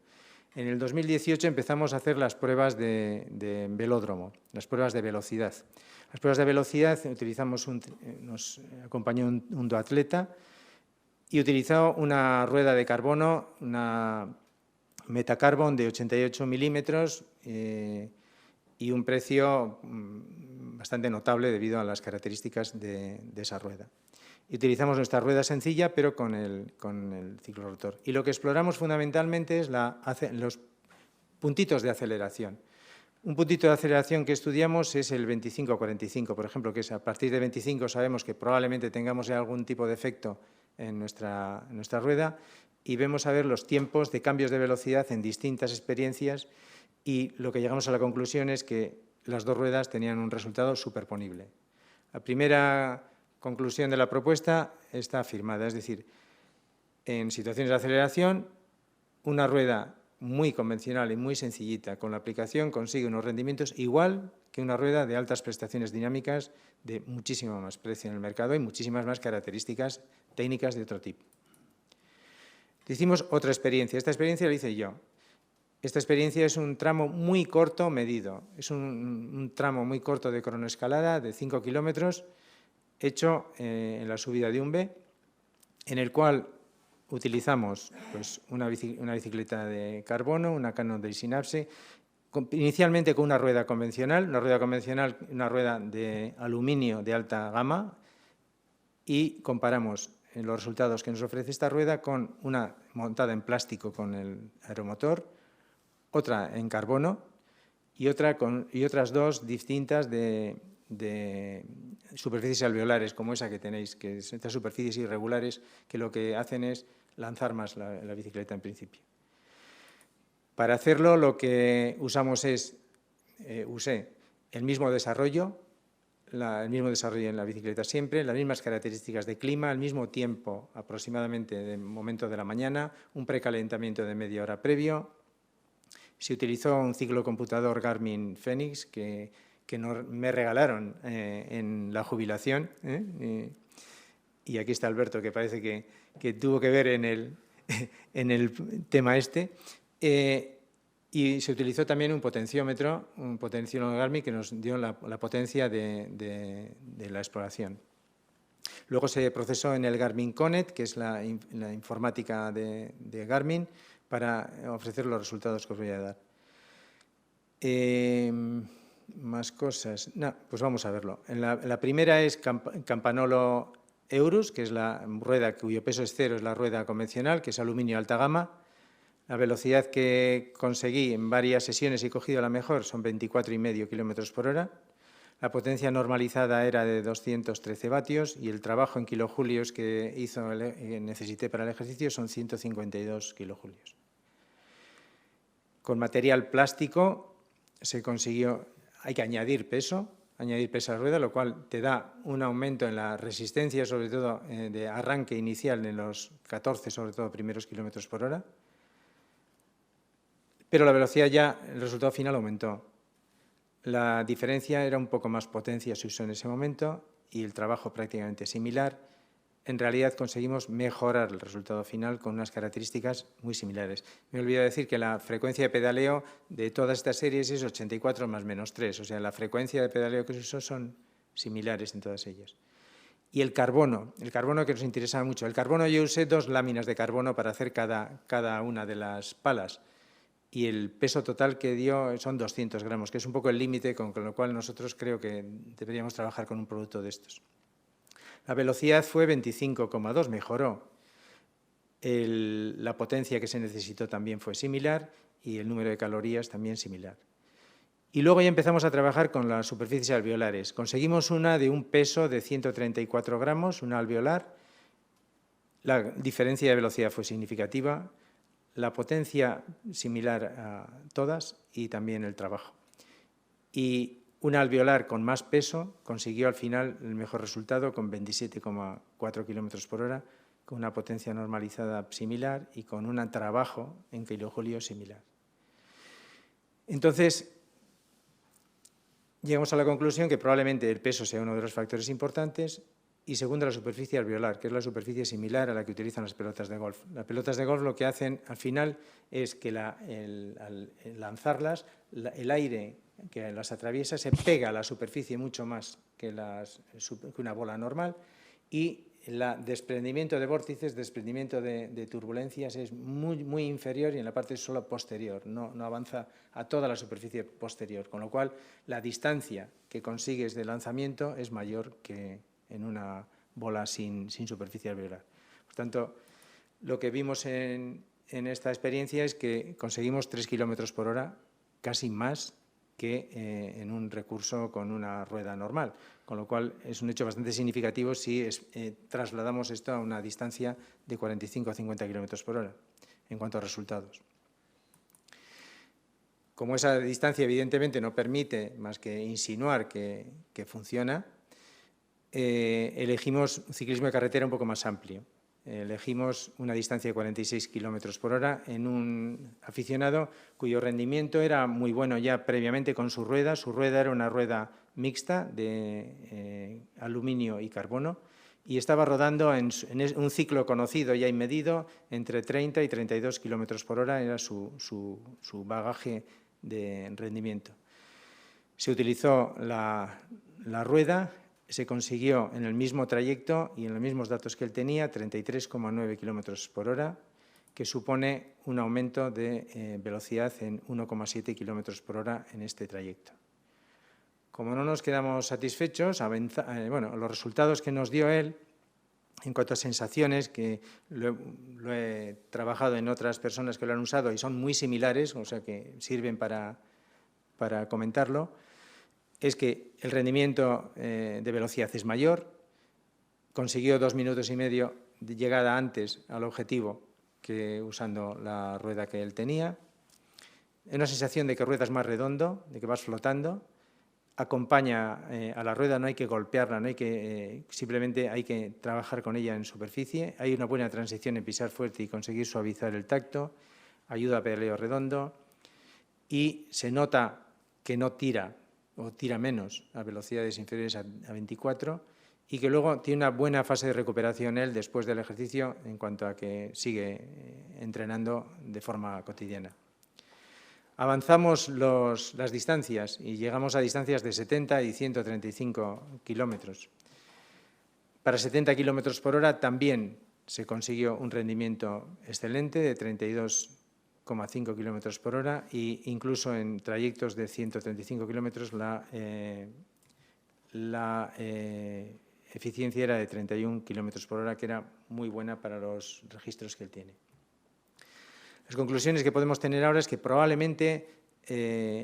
En el 2018 empezamos a hacer las pruebas de velódromo, las pruebas de velocidad. Las pruebas de velocidad nos acompañó un duatleta y utilizó una rueda de carbono, una Metacarbon de 88 milímetros y un precio bastante notable debido a las características de esa rueda. Y utilizamos nuestra rueda sencilla, pero con el ciclo rotor. Y lo que exploramos fundamentalmente es los puntitos de aceleración. Un puntito de aceleración que estudiamos es el 25-45, por ejemplo, que es a partir de 25 sabemos que probablemente tengamos algún tipo de efecto en nuestra rueda, y vemos a ver los tiempos de cambios de velocidad en distintas experiencias, y lo que llegamos a la conclusión es que las dos ruedas tenían un resultado superponible. La primera conclusión de la propuesta está afirmada, es decir, en situaciones de aceleración, una rueda muy convencional y muy sencillita con la aplicación consigue unos rendimientos igual que una rueda de altas prestaciones dinámicas de muchísimo más precio en el mercado y muchísimas más características técnicas de otro tipo. Hicimos otra experiencia. Esta experiencia la hice yo. Esta experiencia es un tramo muy corto medido. Es un tramo muy corto de cronoescalada de 5 kilómetros hecho en la subida de Umbe, en el cual utilizamos pues, una bicicleta de carbono, una Canon de Synapse, inicialmente con una rueda convencional, una rueda de aluminio de alta gama, y comparamos los resultados que nos ofrece esta rueda con una montada en plástico con el aeromotor, otra en carbono y otras dos distintas de superficies alveolares, como esa que tenéis, que son estas superficies irregulares que lo que hacen es lanzar más la bicicleta en principio. Para hacerlo lo que usé el mismo desarrollo en la bicicleta siempre, las mismas características de clima, el mismo tiempo aproximadamente del momento de la mañana, un precalentamiento de media hora previo. Se utilizó un ciclocomputador Garmin Fenix que me regalaron en la jubilación. Y aquí está Alberto, que parece que tuvo que ver en el tema este. Y se utilizó también un potenciómetro Garmin que nos dio la potencia de la exploración. Luego se procesó en el Garmin Connect, que es la informática de Garmin, para ofrecer los resultados que os voy a dar. Más cosas. No, pues vamos a verlo. La primera es Campanolo Eurus, que es la rueda cuyo peso es 0, es la rueda convencional, que es aluminio alta gama. La velocidad que conseguí en varias sesiones y he cogido la mejor son 24,5 kilómetros por hora. La potencia normalizada era de 213 vatios y el trabajo en kilojulios que necesité para el ejercicio son 152 kilojulios. Con material plástico se consiguió, hay que añadir peso a la rueda, lo cual te da un aumento en la resistencia, sobre todo de arranque inicial en los 14, sobre todo primeros kilómetros por hora. Pero la velocidad ya, el resultado final aumentó. La diferencia era un poco más potencia se usó en ese momento y el trabajo prácticamente similar. En realidad conseguimos mejorar el resultado final con unas características muy similares. Me he olvidado decir que la frecuencia de pedaleo de todas estas series es 84 más menos 3, o sea, la frecuencia de pedaleo que se usó son similares en todas ellas. Y el carbono que nos interesaba mucho. El carbono yo usé 2 láminas de carbono para hacer cada una de las palas. Y el peso total que dio son 200 gramos, que es un poco el límite con lo cual nosotros creo que deberíamos trabajar con un producto de estos. La velocidad fue 25,2, mejoró. La potencia que se necesitó también fue similar y el número de calorías también similar. Y luego ya empezamos a trabajar con las superficies alveolares. Conseguimos una de un peso de 134 gramos, una alveolar. La diferencia de velocidad fue significativa. La potencia similar a todas y también el trabajo. Y una alveolar con más peso consiguió al final el mejor resultado con 27,4 kilómetros por hora, con una potencia normalizada similar y con un trabajo en kilojulios similar. Entonces, llegamos a la conclusión que probablemente el peso sea uno de los factores importantes. Y segundo, la superficie alveolar, que es la superficie similar a la que utilizan las pelotas de golf. Las pelotas de golf lo que hacen al final es que al lanzarlas, el aire que las atraviesa se pega a la superficie mucho más que una bola normal y el desprendimiento de vórtices, desprendimiento de turbulencias es muy inferior y en la parte solo posterior, no avanza a toda la superficie posterior, con lo cual la distancia que consigues de lanzamiento es mayor que en una bola sin superficie alveolar. Por tanto, lo que vimos en esta experiencia es que conseguimos 3 kilómetros por hora, casi más que en un recurso con una rueda normal, con lo cual es un hecho bastante significativo si trasladamos esto a una distancia de 45 a 50 kilómetros por hora en cuanto a resultados. Como esa distancia evidentemente no permite más que insinuar que funciona, elegimos un ciclismo de carretera un poco más amplio. Elegimos una distancia de 46 kilómetros por hora en un aficionado cuyo rendimiento era muy bueno ya previamente con su rueda. Su rueda era una rueda mixta de aluminio y carbono y estaba rodando en un ciclo conocido ya y medido entre 30 y 32 kilómetros por hora, era su bagaje de rendimiento. Se utilizó la rueda. Se consiguió en el mismo trayecto y en los mismos datos que él tenía 33,9 kilómetros por hora, que supone un aumento de velocidad en 1,7 kilómetros por hora en este trayecto. Como no nos quedamos satisfechos, los resultados que nos dio él en cuanto a sensaciones, que lo he trabajado en otras personas que lo han usado y son muy similares, o sea que sirven para comentarlo, es que el rendimiento de velocidad es mayor, consiguió 2 minutos y medio de llegada antes al objetivo que usando la rueda que él tenía, una sensación de que ruedas más redondo, de que vas flotando, acompaña a la rueda, no hay que golpearla, simplemente hay que trabajar con ella en superficie, hay una buena transición en pisar fuerte y conseguir suavizar el tacto, ayuda a pedaleo redondo y se nota que no tira o tira menos a velocidades inferiores a 24 y que luego tiene una buena fase de recuperación él después del ejercicio en cuanto a que sigue entrenando de forma cotidiana. Avanzamos las distancias y llegamos a distancias de 70 y 135 kilómetros. Para 70 kilómetros por hora también se consiguió un rendimiento excelente de 32 1,5 kilómetros por hora e incluso en trayectos de 135 kilómetros la eficiencia era de 31 kilómetros por hora, que era muy buena para los registros que él tiene. Las conclusiones que podemos tener ahora es que probablemente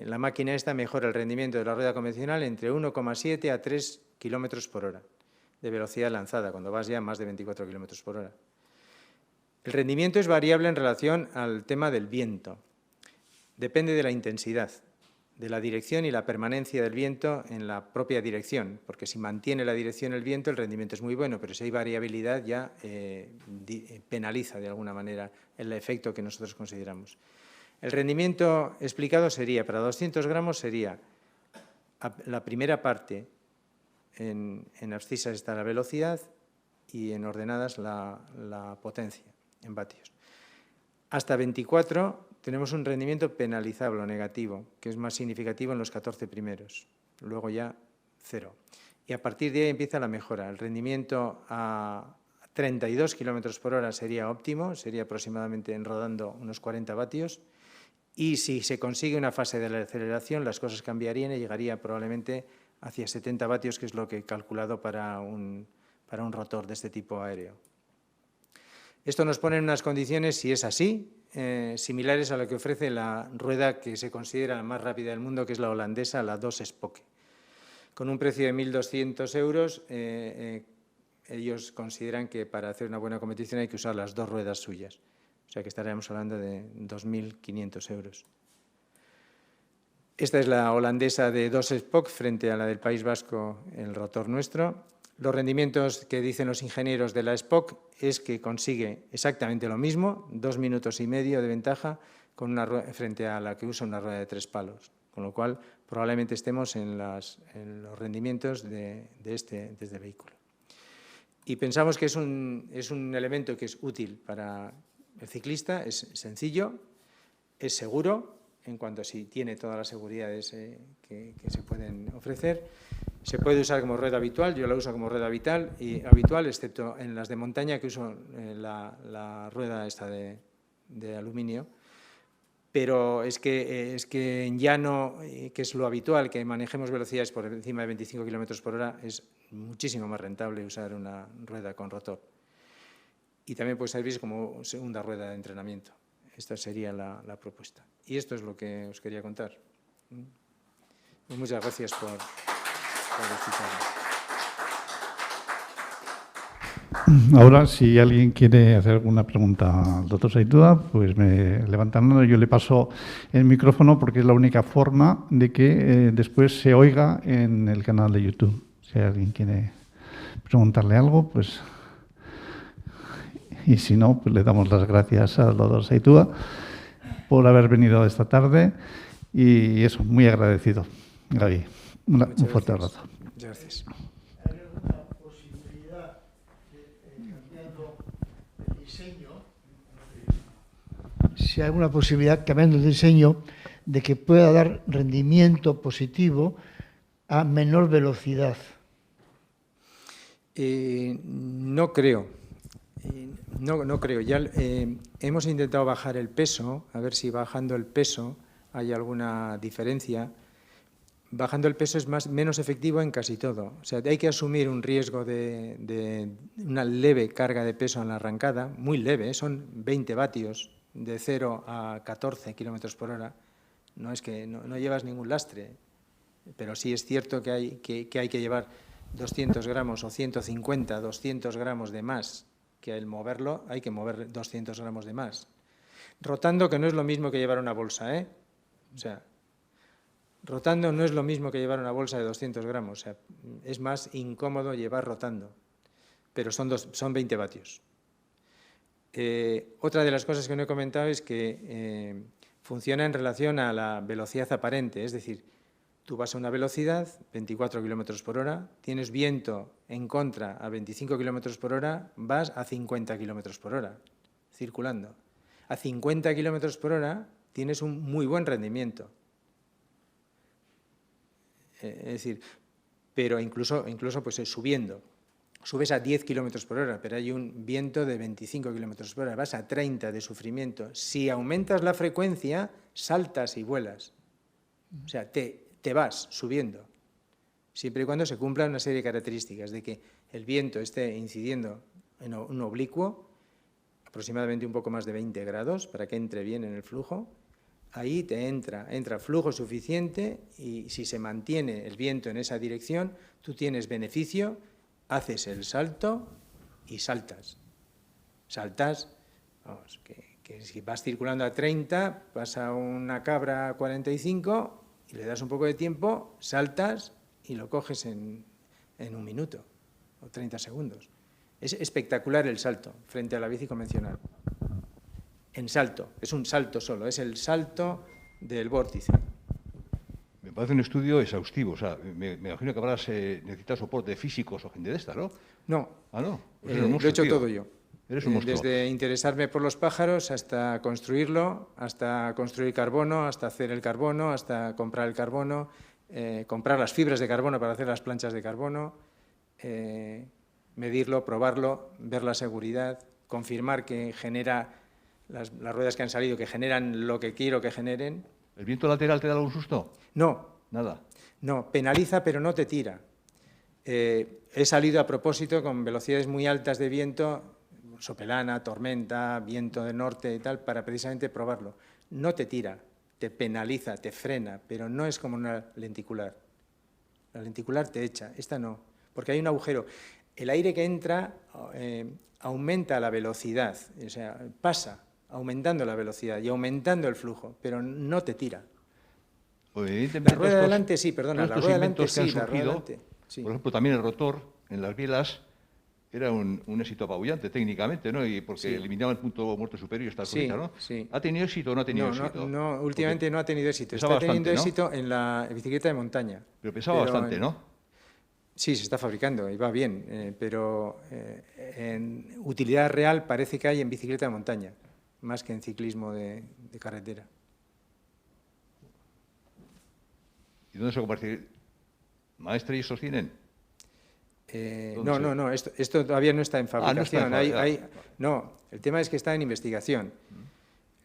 la máquina esta mejora el rendimiento de la rueda convencional entre 1,7 a 3 kilómetros por hora de velocidad lanzada, cuando vas ya a más de 24 kilómetros por hora. El rendimiento es variable en relación al tema del viento. Depende de la intensidad, de la dirección y la permanencia del viento en la propia dirección, porque si mantiene la dirección el viento, el rendimiento es muy bueno, pero si hay variabilidad ya penaliza de alguna manera el efecto que nosotros consideramos. El rendimiento explicado sería, para 200 gramos sería la primera parte, en abscisas está la velocidad y en ordenadas la potencia en vatios. Hasta 24 tenemos un rendimiento penalizable o negativo, que es más significativo en los 14 primeros, luego ya 0. Y a partir de ahí empieza la mejora. El rendimiento a 32 kilómetros por hora sería óptimo, sería aproximadamente rodando unos 40 vatios, y si se consigue una fase de la aceleración, las cosas cambiarían y llegaría probablemente hacia 70 vatios, que es lo que he calculado para un rotor de este tipo aéreo. Esto nos pone en unas condiciones, si es así, similares a lo que ofrece la rueda que se considera la más rápida del mundo, que es la holandesa, la 2-spoke. Con un precio de 1.200 euros, ellos consideran que para hacer una buena competición hay que usar las 2 ruedas suyas. O sea que estaríamos hablando de 2.500 euros. Esta es la holandesa de 2-spoke frente a la del País Vasco, el rotor nuestro. Los rendimientos que dicen los ingenieros de la Spoke es que consigue exactamente lo mismo, 2 minutos y medio de ventaja con una rueda, frente a la que usa una rueda de 3 palos, con lo cual probablemente estemos en los rendimientos de este vehículo. Y pensamos que es un elemento que es útil para el ciclista, es sencillo, es seguro, en cuanto a si tiene todas las seguridades que se pueden ofrecer. Se puede usar como rueda habitual, yo la uso como rueda habitual, excepto en las de montaña, que uso la rueda esta de aluminio. Pero es que en llano, que es lo habitual, que manejemos velocidades por encima de 25 kilómetros por hora, es muchísimo más rentable usar una rueda con rotor. Y también puede servir como segunda rueda de entrenamiento. Esta sería la propuesta. Y esto es lo que os quería contar. Pues muchas gracias por Ahora, si alguien quiere hacer alguna pregunta al doctor Saitúa, pues me levanta la mano, yo le paso el micrófono porque es la única forma de que después se oiga en el canal de YouTube. Si alguien quiere preguntarle algo, pues... Y si no, pues le damos las gracias al doctor Saitúa por haber venido esta tarde y eso, muy agradecido, Gaby. Un fuerte abrazo. Muchas gracias. ¿Hay alguna posibilidad de, cambiando el diseño, si hay alguna posibilidad, cambiando el diseño, de que pueda dar rendimiento positivo a menor velocidad? No creo. No creo. Ya hemos intentado bajar el peso, a ver si bajando el peso hay alguna diferencia. Bajando el peso es menos efectivo en casi todo. O sea, hay que asumir un riesgo de una leve carga de peso en la arrancada, muy leve, son 20 vatios de 0 a 14 kilómetros por hora. No es que no llevas ningún lastre, pero sí es cierto que hay que llevar 200 gramos o 150, 200 gramos de más, que el moverlo hay que mover 200 gramos de más. Rotando, que no es lo mismo que llevar una bolsa, O sea, rotando no es lo mismo que llevar una bolsa de 200 gramos, o sea, es más incómodo llevar rotando, pero son 20 vatios. Otra de las cosas que no he comentado es que funciona en relación a la velocidad aparente, es decir, tú vas a una velocidad, 24 kilómetros por hora, tienes viento en contra a 25 kilómetros por hora, vas a 50 kilómetros por hora, circulando. A 50 kilómetros por hora tienes un muy buen rendimiento. Es decir, pero incluso pues subiendo. subes a 10 kilómetros por hora, pero hay un viento de 25 kilómetros por hora, vas a 30 de sufrimiento. Si aumentas la frecuencia, saltas y vuelas. O sea, te vas subiendo, siempre y cuando se cumplan una serie de características de que el viento esté incidiendo en un oblicuo, aproximadamente un poco más de 20 grados, para que entre bien en el flujo. Ahí te entra flujo suficiente y si se mantiene el viento en esa dirección, tú tienes beneficio, haces el salto y saltas. Saltas, vamos, que si vas circulando a 30, pasa una cabra a 45 y le das un poco de tiempo, saltas y lo coges en un minuto o 30 segundos. Es espectacular el salto frente a la bici convencional. En salto, es un salto solo, es el salto del vórtice. Me parece un estudio exhaustivo, o sea, me imagino que necesitas soporte de físicos o gente de esta, ¿no? No, Ah, no. Pues lo he hecho todo yo. Eres un monstruo. Desde interesarme por los pájaros hasta construirlo, hasta construir carbono, hasta hacer el carbono, hasta comprar el carbono, comprar las fibras de carbono para hacer las planchas de carbono, medirlo, probarlo, ver la seguridad, confirmar que genera las ruedas que han salido, que generan lo que quiero que generen. ¿El viento lateral te da algún susto? No. Nada. No, penaliza pero no te tira. He salido a propósito con velocidades muy altas de viento, sopelana, tormenta, viento del norte y tal, para precisamente probarlo. No te tira, te penaliza, te frena, pero no es como una lenticular. La lenticular te echa, esta no, porque hay un agujero. El aire que entra aumenta la velocidad, o sea, pasa aumentando la velocidad y aumentando el flujo, pero no te tira. La rueda de adelante sí, perdona, la rueda de adelante sí, la rueda de adelante. Sí. Por ejemplo, también el rotor en las bielas era un éxito apabullante técnicamente, ¿no? Y porque eliminaba el punto muerto superior y esta cosita, ¿no? Sí. ¿Ha tenido éxito o no ha tenido éxito? No, últimamente no ha tenido éxito. Está teniendo bastante, ¿no? éxito en la bicicleta de montaña. Pero pesaba bastante, ¿no? Sí, se está fabricando y va bien, pero en utilidad real parece que hay en bicicleta de montaña, más que en ciclismo de carretera. ¿Y dónde se comparte? ¿Maestre y estos tienen? No, esto todavía no está en fabricación. No está en no, el tema es que está en investigación.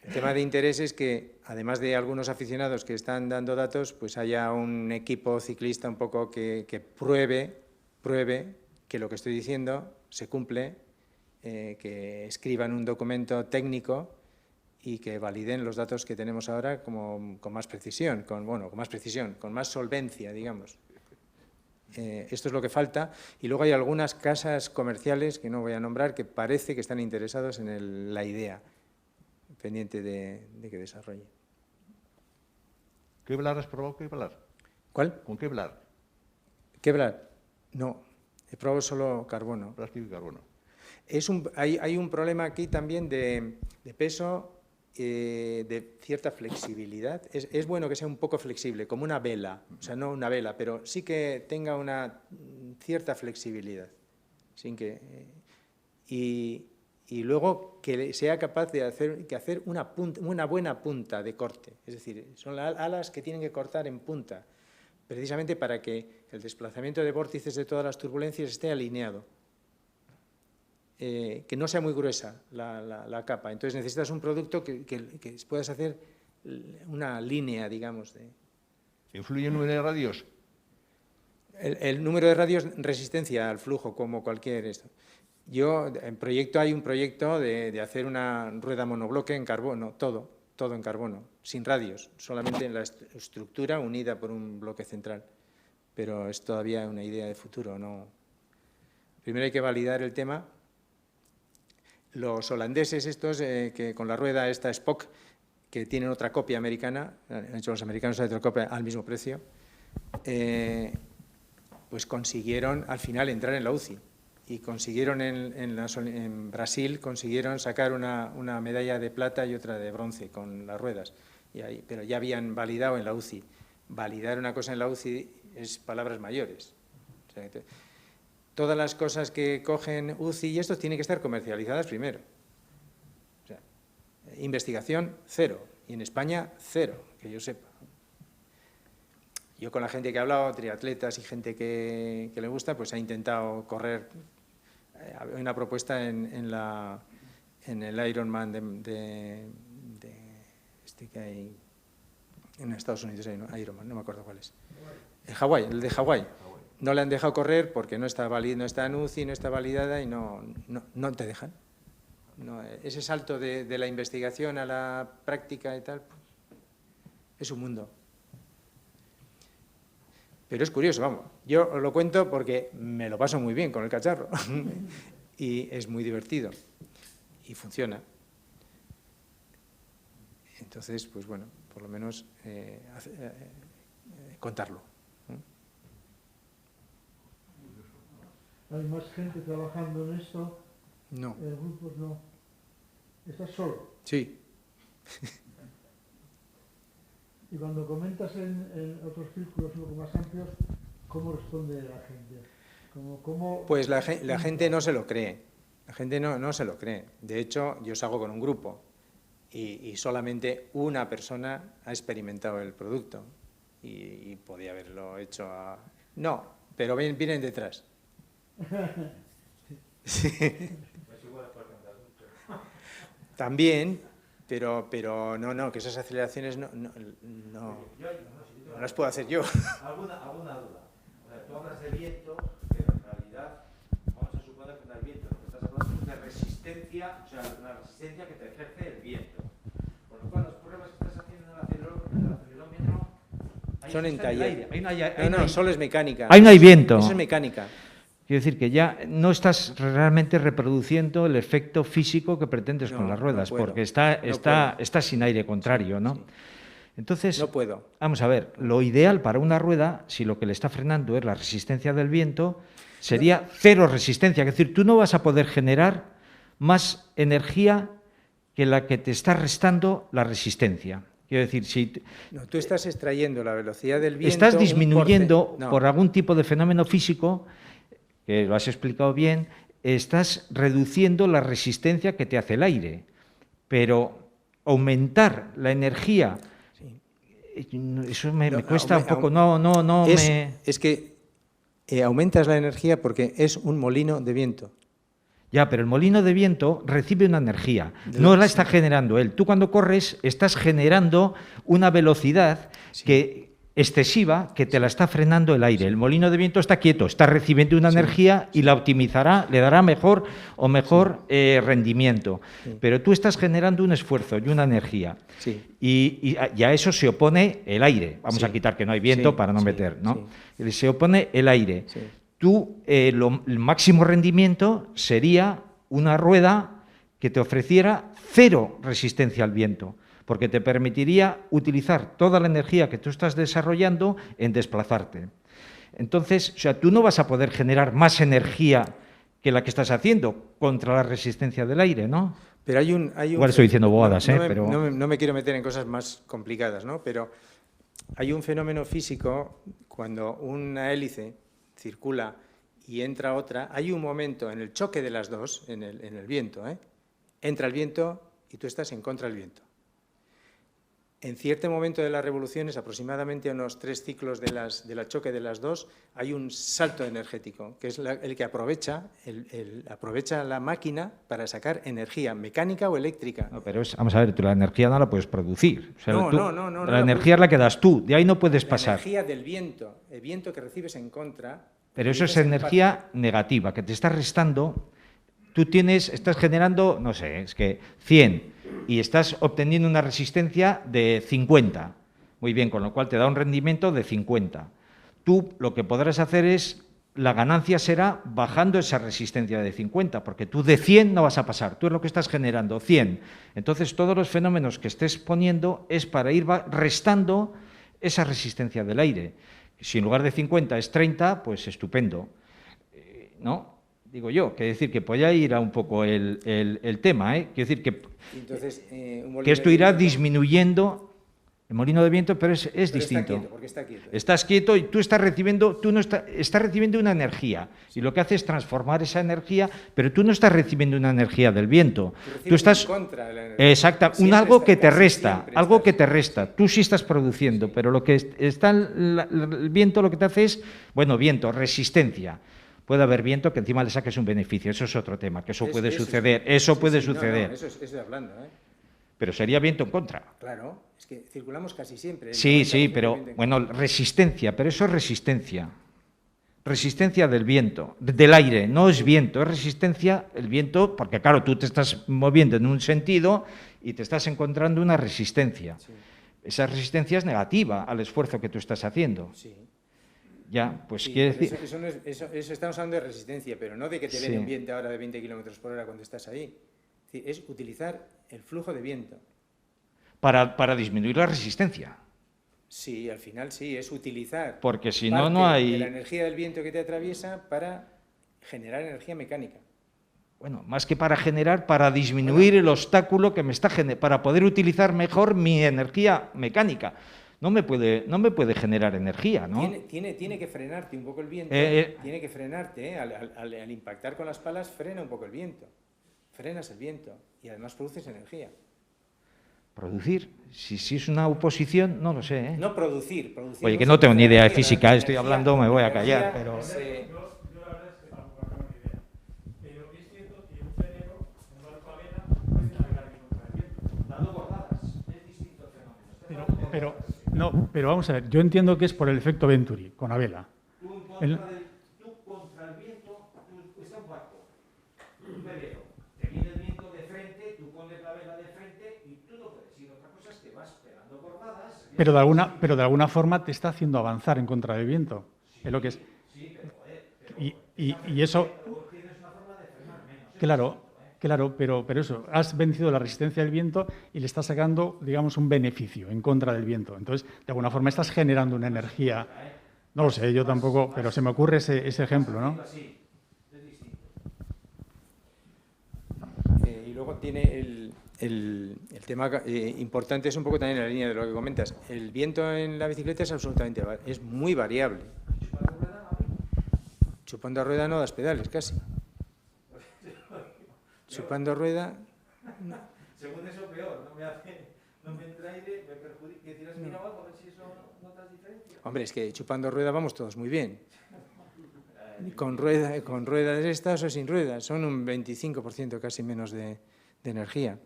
El tema de interés es que, además de algunos aficionados que están dando datos, pues haya un equipo ciclista un poco que pruebe que lo que estoy diciendo se cumple, que escriban un documento técnico y que validen los datos que tenemos ahora con más precisión, con más solvencia, digamos. Esto es lo que falta. Y luego hay algunas casas comerciales, que no voy a nombrar, que parece que están interesados en la idea, pendiente de que desarrolle. ¿Kevlar has probado Kevlar? ¿Cuál? ¿Con Kevlar? ¿Kevlar? No, he probado solo carbono. Plástico y carbono. Hay un problema aquí también de peso, de cierta flexibilidad. Es bueno que sea un poco flexible, como una vela, o sea, no una vela, pero sí que tenga una cierta flexibilidad, sin que y luego que sea capaz de hacer una buena punta de corte, es decir, son las alas que tienen que cortar en punta, precisamente para que el desplazamiento de vórtices de todas las turbulencias esté alineado. Que no sea muy gruesa la capa. Entonces necesitas un producto que puedas hacer una línea, digamos. ¿Influye el número de radios? El número de radios, resistencia al flujo, como cualquier esto. Hay un proyecto de hacer una rueda monobloque en carbono, todo en carbono, sin radios, solamente en la estructura unida por un bloque central. Pero es todavía una idea de futuro, ¿no? Primero hay que validar el tema. Los holandeses estos, que con la rueda esta Spock, que tienen otra copia americana, han hecho los americanos otra copia al mismo precio, pues consiguieron al final entrar en la UCI y consiguieron en Brasil consiguieron sacar una medalla de plata y otra de bronce con las ruedas, pero ya habían validado en la UCI. Validar una cosa en la UCI es palabras mayores. O sea, todas las cosas que cogen UCI y esto tienen que estar comercializadas primero. O sea, investigación, cero. Y en España, cero, que yo sepa. Yo con la gente que he hablado, triatletas y gente que le gusta, pues ha intentado correr hay una propuesta en el Ironman este que hay en Estados Unidos, hay un Ironman, no me acuerdo cuál es. El de Hawái. No le han dejado correr porque no está en UCI, no está validada y no te dejan. No, ese salto de la investigación a la práctica y tal, es un mundo. Pero es curioso, vamos. Yo os lo cuento porque me lo paso muy bien con el cacharro y es muy divertido y funciona. Entonces, pues bueno, por lo menos contarlo. ¿Hay más gente trabajando en esto? No. ¿El grupo no? ¿Estás solo? Sí. Y cuando comentas en otros círculos un poco más amplios, ¿cómo responde la gente? Pues la gente no se lo cree. La gente no se lo cree. De hecho, yo salgo con un grupo y solamente una persona ha experimentado el producto y podía haberlo hecho a... No, pero vienen detrás. Sí. También, pero no, que esas aceleraciones no las puedo hacer yo. ¿Alguna duda? O sea, tú hablas de viento, pero en realidad vamos a suponer que no hay viento. Lo que estás hablando es de resistencia, o sea, la resistencia que te ejerce el viento. Con lo cual, las pruebas que estás haciendo en el acelerómetro son en taller. No, solo es mecánica. Ahí no hay viento. Eso es mecánica. Quiero decir que ya no estás realmente reproduciendo el efecto físico que pretendes con las ruedas, porque está sin aire contrario, ¿no? Sí. Entonces, no puedo. Vamos a ver, lo ideal para una rueda, si lo que le está frenando es la resistencia del viento, sería cero resistencia. Es decir, tú no vas a poder generar más energía que la que te está restando la resistencia. Quiero decir, si no, tú estás extrayendo la velocidad del viento... Estás disminuyendo por algún tipo de fenómeno físico, que lo has explicado bien, estás reduciendo la resistencia que te hace el aire. Pero aumentar la energía, eso me cuesta un poco, Es que aumentas la energía porque es un molino de viento. Ya, pero el molino de viento recibe una energía, no la está generando él. Tú cuando corres estás generando una velocidad excesiva que te la está frenando el aire. El molino de viento está quieto, está recibiendo una energía y la optimizará, le dará mejor rendimiento. Sí. Pero tú estás generando un esfuerzo y una energía. Sí. Y a eso se opone el aire. Vamos a quitar que no hay viento para no meter, ¿no? Sí. Se opone el aire. Sí. Tú, el máximo rendimiento sería una rueda que te ofreciera cero resistencia al viento, porque te permitiría utilizar toda la energía que tú estás desarrollando en desplazarte. Entonces, o sea, tú no vas a poder generar más energía que la que estás haciendo contra la resistencia del aire, ¿no? Pero hay un Igual estoy diciendo bobadas, pero... No me quiero meter en cosas más complicadas, ¿no? Pero hay un fenómeno físico cuando una hélice circula y entra otra, hay un momento en el choque de las dos, en el viento, entra el viento y tú estás en contra del viento. En cierto momento de las revoluciones, aproximadamente a unos 3 ciclos del choque de las dos, hay un salto energético, que es el que aprovecha la máquina para sacar energía mecánica o eléctrica. No, pero vamos a ver, tú la energía no la puedes producir. O sea, no. La energía es la que das tú, de ahí no puedes pasar. La energía del viento, el viento que recibes en contra... Pero eso es energía negativa, que te está restando. Tú estás generando, no sé, es que 100 y estás obteniendo una resistencia de 50. Muy bien, con lo cual te da un rendimiento de 50. Tú lo que podrás hacer es, la ganancia será bajando esa resistencia de 50, porque tú de 100 no vas a pasar, tú es lo que estás generando, 100. Entonces todos los fenómenos que estés poniendo es para ir restando esa resistencia del aire. Si en lugar de 50 es 30, pues estupendo, ¿no? Digo yo, que decir que podía ir a un poco el tema, Quiero decir que, entonces, que esto irá disminuyendo el molino de viento, pero es distinto. Está quieto, porque está quieto. Estás quieto y estás recibiendo una energía, y lo que hace es transformar esa energía, pero tú no estás recibiendo una energía del viento. Tú estás contra de la energía. Exacto, algo que te resta, Tú sí estás produciendo, pero lo que está el viento lo que te hace es, resistencia. puede haber viento que encima le saques un beneficio. Eso es otro tema, que eso puede suceder. Eso estoy hablando, ¿eh? Pero sería viento en contra. Claro, es que circulamos casi siempre. Sí, pero bueno, resistencia, pero eso es resistencia. Resistencia del viento, del aire, no es viento, es resistencia el viento, porque claro, tú te estás moviendo en un sentido y te estás encontrando una resistencia. Sí. Esa resistencia es negativa al esfuerzo que tú estás haciendo. Sí. Ya, pues sí, quiere decir... Eso estamos hablando de resistencia, pero no de que te viene un viento ahora de 20 km por hora cuando estás ahí. Es utilizar el flujo de viento. Para disminuir la resistencia. Sí, al final sí, es utilizar porque si no, no hay... de la energía del viento que te atraviesa para generar energía mecánica. Bueno, más que para generar, para disminuir el obstáculo que me está generando, para poder utilizar mejor mi energía mecánica. No me puede generar energía, ¿no? Tiene que frenarte un poco el viento, tiene que frenarte, al impactar con las palas, frena un poco el viento. Frenas el viento y además produces energía. Producir, si es una oposición, no lo sé, ¿eh? No producir. Oye, que no tengo ni idea de física, estoy hablando, me voy a callar, pero... Yo la verdad es que tampoco tengo ni idea. Pero es cierto que un velero, un barco a vela, puede navegar en contra del viento. Dando bordadas, es distinto el fenómeno. Pero vamos a ver, yo entiendo que es por el efecto Venturi, con la vela. Tú contra el viento, está un barco, un velero. Te viene el viento de frente, tú pones la vela de frente y tú no puedes ir. Otra cosa es que vas pegando bordadas. Pero de alguna forma te está haciendo avanzar en contra del viento. Sí, es lo que es. Sí, pero y eso. Tienes una forma de frenar menos. Claro, pero eso, has vencido la resistencia del viento y le estás sacando, digamos, un beneficio en contra del viento. Entonces, de alguna forma estás generando una energía. No lo sé, yo tampoco, pero se me ocurre ese ejemplo, ¿no? Y luego tiene el tema importante, es un poco también en la línea de lo que comentas. El viento en la bicicleta es muy variable. Chupando a rueda no das pedales, casi. Chupando rueda... No. Según eso, peor. No me entra aire, me perjudica. ¿Quieres mirar algo a ver si eso notas diferencia? Hombre, es que chupando rueda vamos todos muy bien. Con ruedas estas o sin ruedas, son un 25% casi menos de energía.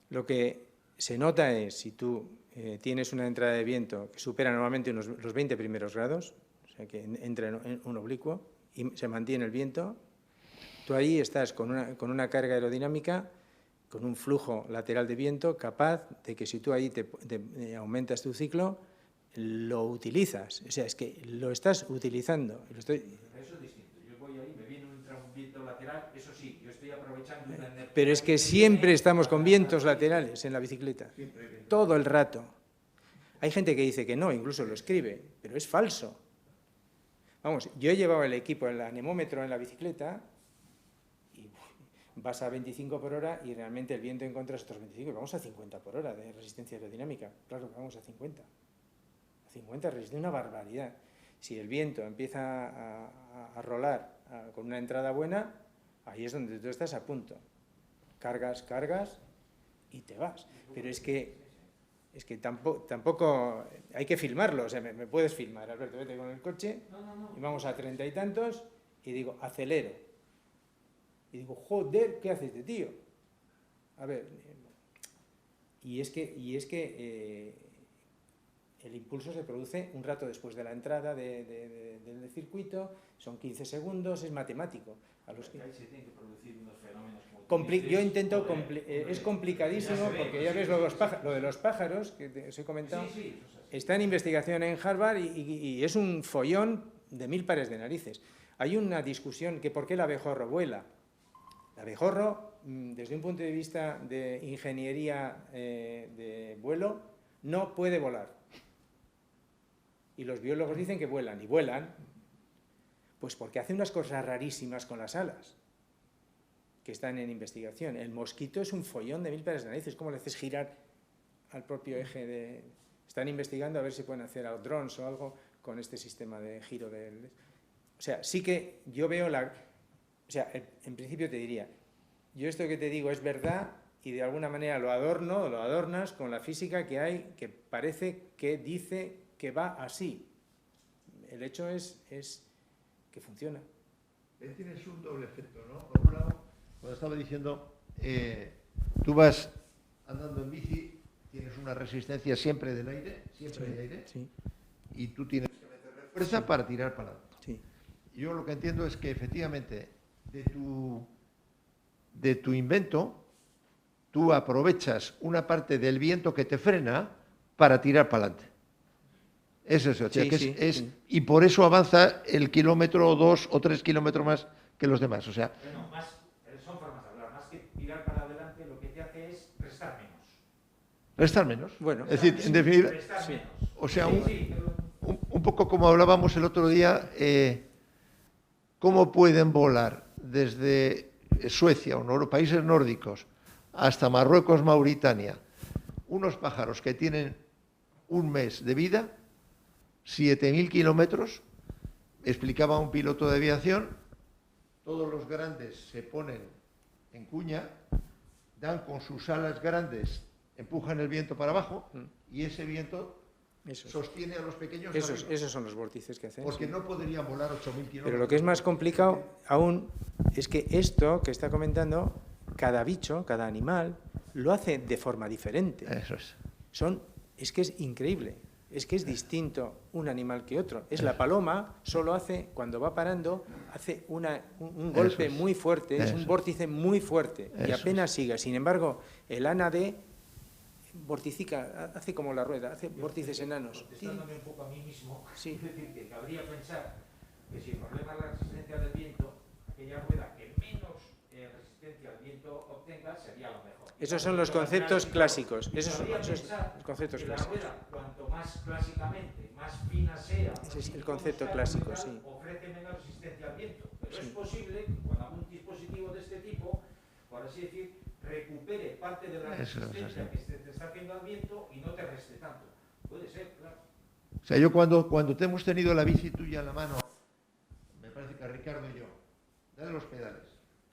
Lo que se nota es, si tú tienes una entrada de viento que supera normalmente los 20 primeros grados, o sea que entra en un oblicuo y se mantiene el viento, tú ahí estás con una carga aerodinámica, con un flujo lateral de viento capaz de que si tú ahí te aumentas tu ciclo, lo utilizas. O sea, es que lo estás utilizando. Eso es distinto. Yo voy ahí, me viene un viento lateral, eso sí, yo estoy aprovechando una energía. Pero es que siempre estamos con vientos laterales en la bicicleta. Todo el rato. Hay gente que dice que no, incluso lo escribe, pero es falso. Vamos, yo he llevado el equipo, el anemómetro en la bicicleta, y vas a 25 por hora y realmente el viento en contra es otros 25. Vamos a 50 por hora de resistencia aerodinámica. Claro que vamos a 50. A 50 resiste una barbaridad. Si el viento empieza a rolar con una entrada buena, ahí es donde tú estás a punto. Cargas y te vas. Pero es que tampoco hay que filmarlo. O sea, me puedes filmar, Alberto, vete con el coche y vamos a 30 y tantos y digo, acelero. Y digo, joder, ¿qué hace este tío? A ver, y es que el impulso se produce un rato después de la entrada del circuito, son 15 segundos, es matemático. A los que se tienen que producir unos fenómenos yo intento, es complicadísimo porque ya ves lo de los pájaros, que os he comentado, está en investigación en Harvard y es un follón de 1000 pares de narices. Hay una discusión que por qué el abejorro vuela. El abejorro, desde un punto de vista de ingeniería de vuelo, no puede volar. Y los biólogos dicen que vuelan, y vuelan, pues porque hace unas cosas rarísimas con las alas, que están en investigación. El mosquito es un follón de 1000 pares de narices, ¿cómo le haces girar al propio eje de...? Están investigando a ver si pueden hacer drones o algo con este sistema de giro del... O sea, sí que yo veo O sea, en principio te diría, yo esto que te digo es verdad y de alguna manera lo adornas con la física que hay, que parece que dice que va así. El hecho es que funciona. Tienes un doble efecto, ¿no? Por un lado, cuando estaba diciendo, tú vas andando en bici, tienes una resistencia siempre del aire, siempre hay aire, Sí, y tú tienes que meterle fuerza para tirar para adelante. sí. Yo lo que entiendo es que efectivamente de tu invento, tú aprovechas una parte del viento que te frena para tirar para adelante. Es eso, o sea, Sí, que sí, sí. y por eso avanza el kilómetro o 2 o 3 kilómetros más que los demás. O sea, Bueno, son formas de hablar. Más que tirar para adelante, lo que te hace es restar menos. restar menos. Bueno, Es decir, en definitiva, Restar menos. o sea, Sí, un poco como hablábamos el otro día, cómo pueden volar desde Suecia o países nórdicos hasta Marruecos, Mauritania, unos pájaros que tienen un mes de vida, 7.000 kilómetros. Explicaba un piloto de aviación, todos los grandes se ponen en cuña, dan con sus alas grandes, empujan el viento para abajo y ese viento Eso es. sostiene a los pequeños Esos, arriba, esos son los vórtices que hacen. porque sí. no podrían volar 8.000 kilómetros. Pero lo que es más complicado aún es que esto que está comentando, cada bicho, cada animal, lo hace de forma diferente. Eso es. Es que es increíble, es que es distinto un animal que otro. Es la paloma, solo hace, cuando va parando, hace un golpe Eso es. muy fuerte, es Eso un es. vórtice muy fuerte y Eso apenas sigue. Sin embargo, el ánade vorticica, hace como la rueda, hace vórtices enanos. Contestándome un poco a mí mismo, Sí. es decir, que cabría pensar que si el problema es la resistencia del viento, aquella rueda que menos resistencia al viento obtenga sería lo mejor. Esos son los conceptos clásicos. Esos son Cabría los pensar conceptos que la clásicos. rueda, cuanto más clásicamente, más fina sea, Ese es el y concepto como clásico, tal, sí. ofrece menos resistencia al viento. Pero Sí. es posible que con algún dispositivo de este tipo, por así decir, recupere parte de la Eso es resistencia así. que te está haciendo al viento y no te reste tanto. Puede ser, claro. O sea, yo cuando te hemos tenido la bici tuya en la mano, me parece que a Ricardo y yo, dale los pedales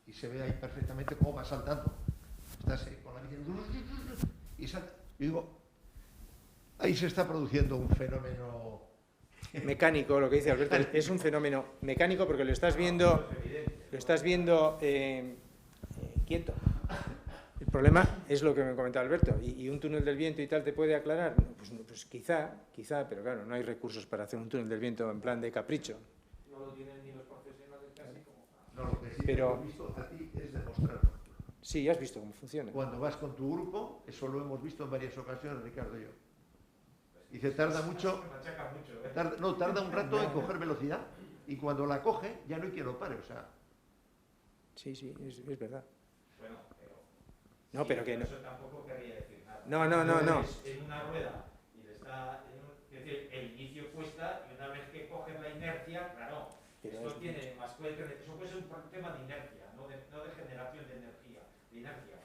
y se ve ahí perfectamente cómo va saltando. Estás ahí con la bici y salta. Y digo, ahí se está produciendo un fenómeno. Mecánico, lo que dice Alberto, es un fenómeno mecánico porque lo estás viendo quieto. El problema es lo que me comentaba Alberto, y un túnel del viento y tal te puede aclarar. Pues quizá, pero claro, no hay recursos para hacer un túnel del viento en plan de capricho. No lo tienen ni los profesionales casi como... No, lo que sí Pero- hemos visto a ti es demostrarlo. Sí, has visto cómo funciona. Cuando vas con tu grupo, eso lo hemos visto en varias ocasiones, Ricardo y yo. Dice, tarda mucho, Machaca mucho, ¿eh? tarda un rato en coger velocidad y cuando la coge ya no hay quien lo pare. O sea, Sí, es verdad. Bueno, pero... No, sí, pero que no. Eso tampoco querría decir nada. No. Es en una rueda y le está... Es decir, el inicio cuesta y una vez que coges la inercia, claro, Pero esto es- tiene más... Eso puede ser un tema de inercia, no de generación de energía, de inercia.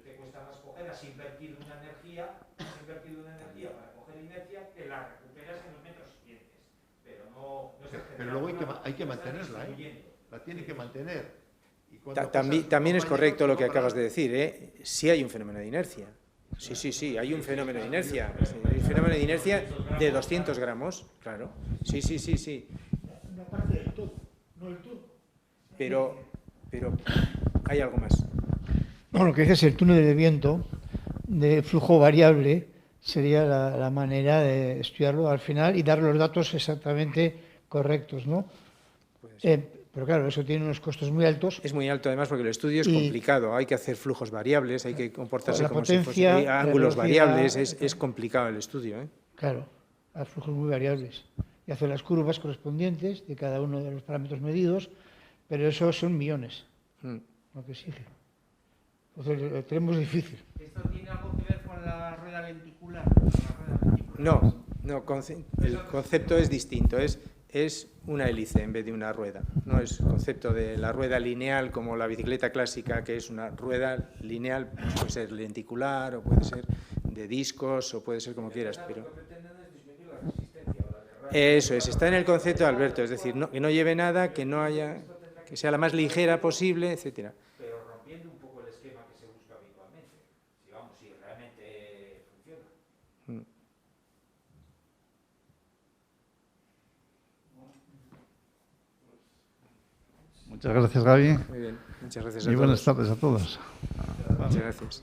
Te cuesta más coger, has invertido una energía para coger inercia, que la recuperas en los metros siguientes. Pero no se genera pero luego hay que una- mantenerla, está ¿eh? distribuyendo. La tiene que mantener. Y cuando También, pasas también es compañero, correcto lo que no acabas paras. de decir, ¿eh? Sí hay un fenómeno de inercia. Sí, hay un fenómeno de inercia. Sí, hay un fenómeno de inercia de 200 gramos, claro. Sí. Una parte del todo, no el todo. Pero hay algo más. Bueno, lo que dices, el túnel de viento de flujo variable sería la manera de estudiarlo al final y dar los datos exactamente correctos, ¿no? Puede ser. Pero claro, eso tiene unos costos muy altos. Es muy alto además porque el estudio es Y- complicado. Hay que hacer flujos variables, hay que comportarse La como si potencia, fuese la ángulos velocidad, variables. Es complicado el estudio, ¿eh? Claro, a flujos muy variables. Y hacer las curvas correspondientes de cada uno de los parámetros medidos, pero eso son millones, Mm. lo que exige. Entonces lo tenemos difícil. ¿Esto tiene algo que ver con la rueda lenticular? Con la rueda lenticular. No, el concepto es distinto, es una hélice en vez de una rueda. No es el concepto de la rueda lineal como la bicicleta clásica, que es una rueda lineal, pues puede ser lenticular o puede ser de discos o puede ser como quieras, pero... Eso es, está en el concepto de Alberto, es decir, que no lleve nada, que no haya, que sea la más ligera posible, etcétera. Pero rompiendo un poco el esquema que se busca habitualmente. Si realmente funciona. Mm. Muchas gracias, Gaby. Muy bien, muchas gracias a Y todos. buenas tardes a todos. Muchas gracias.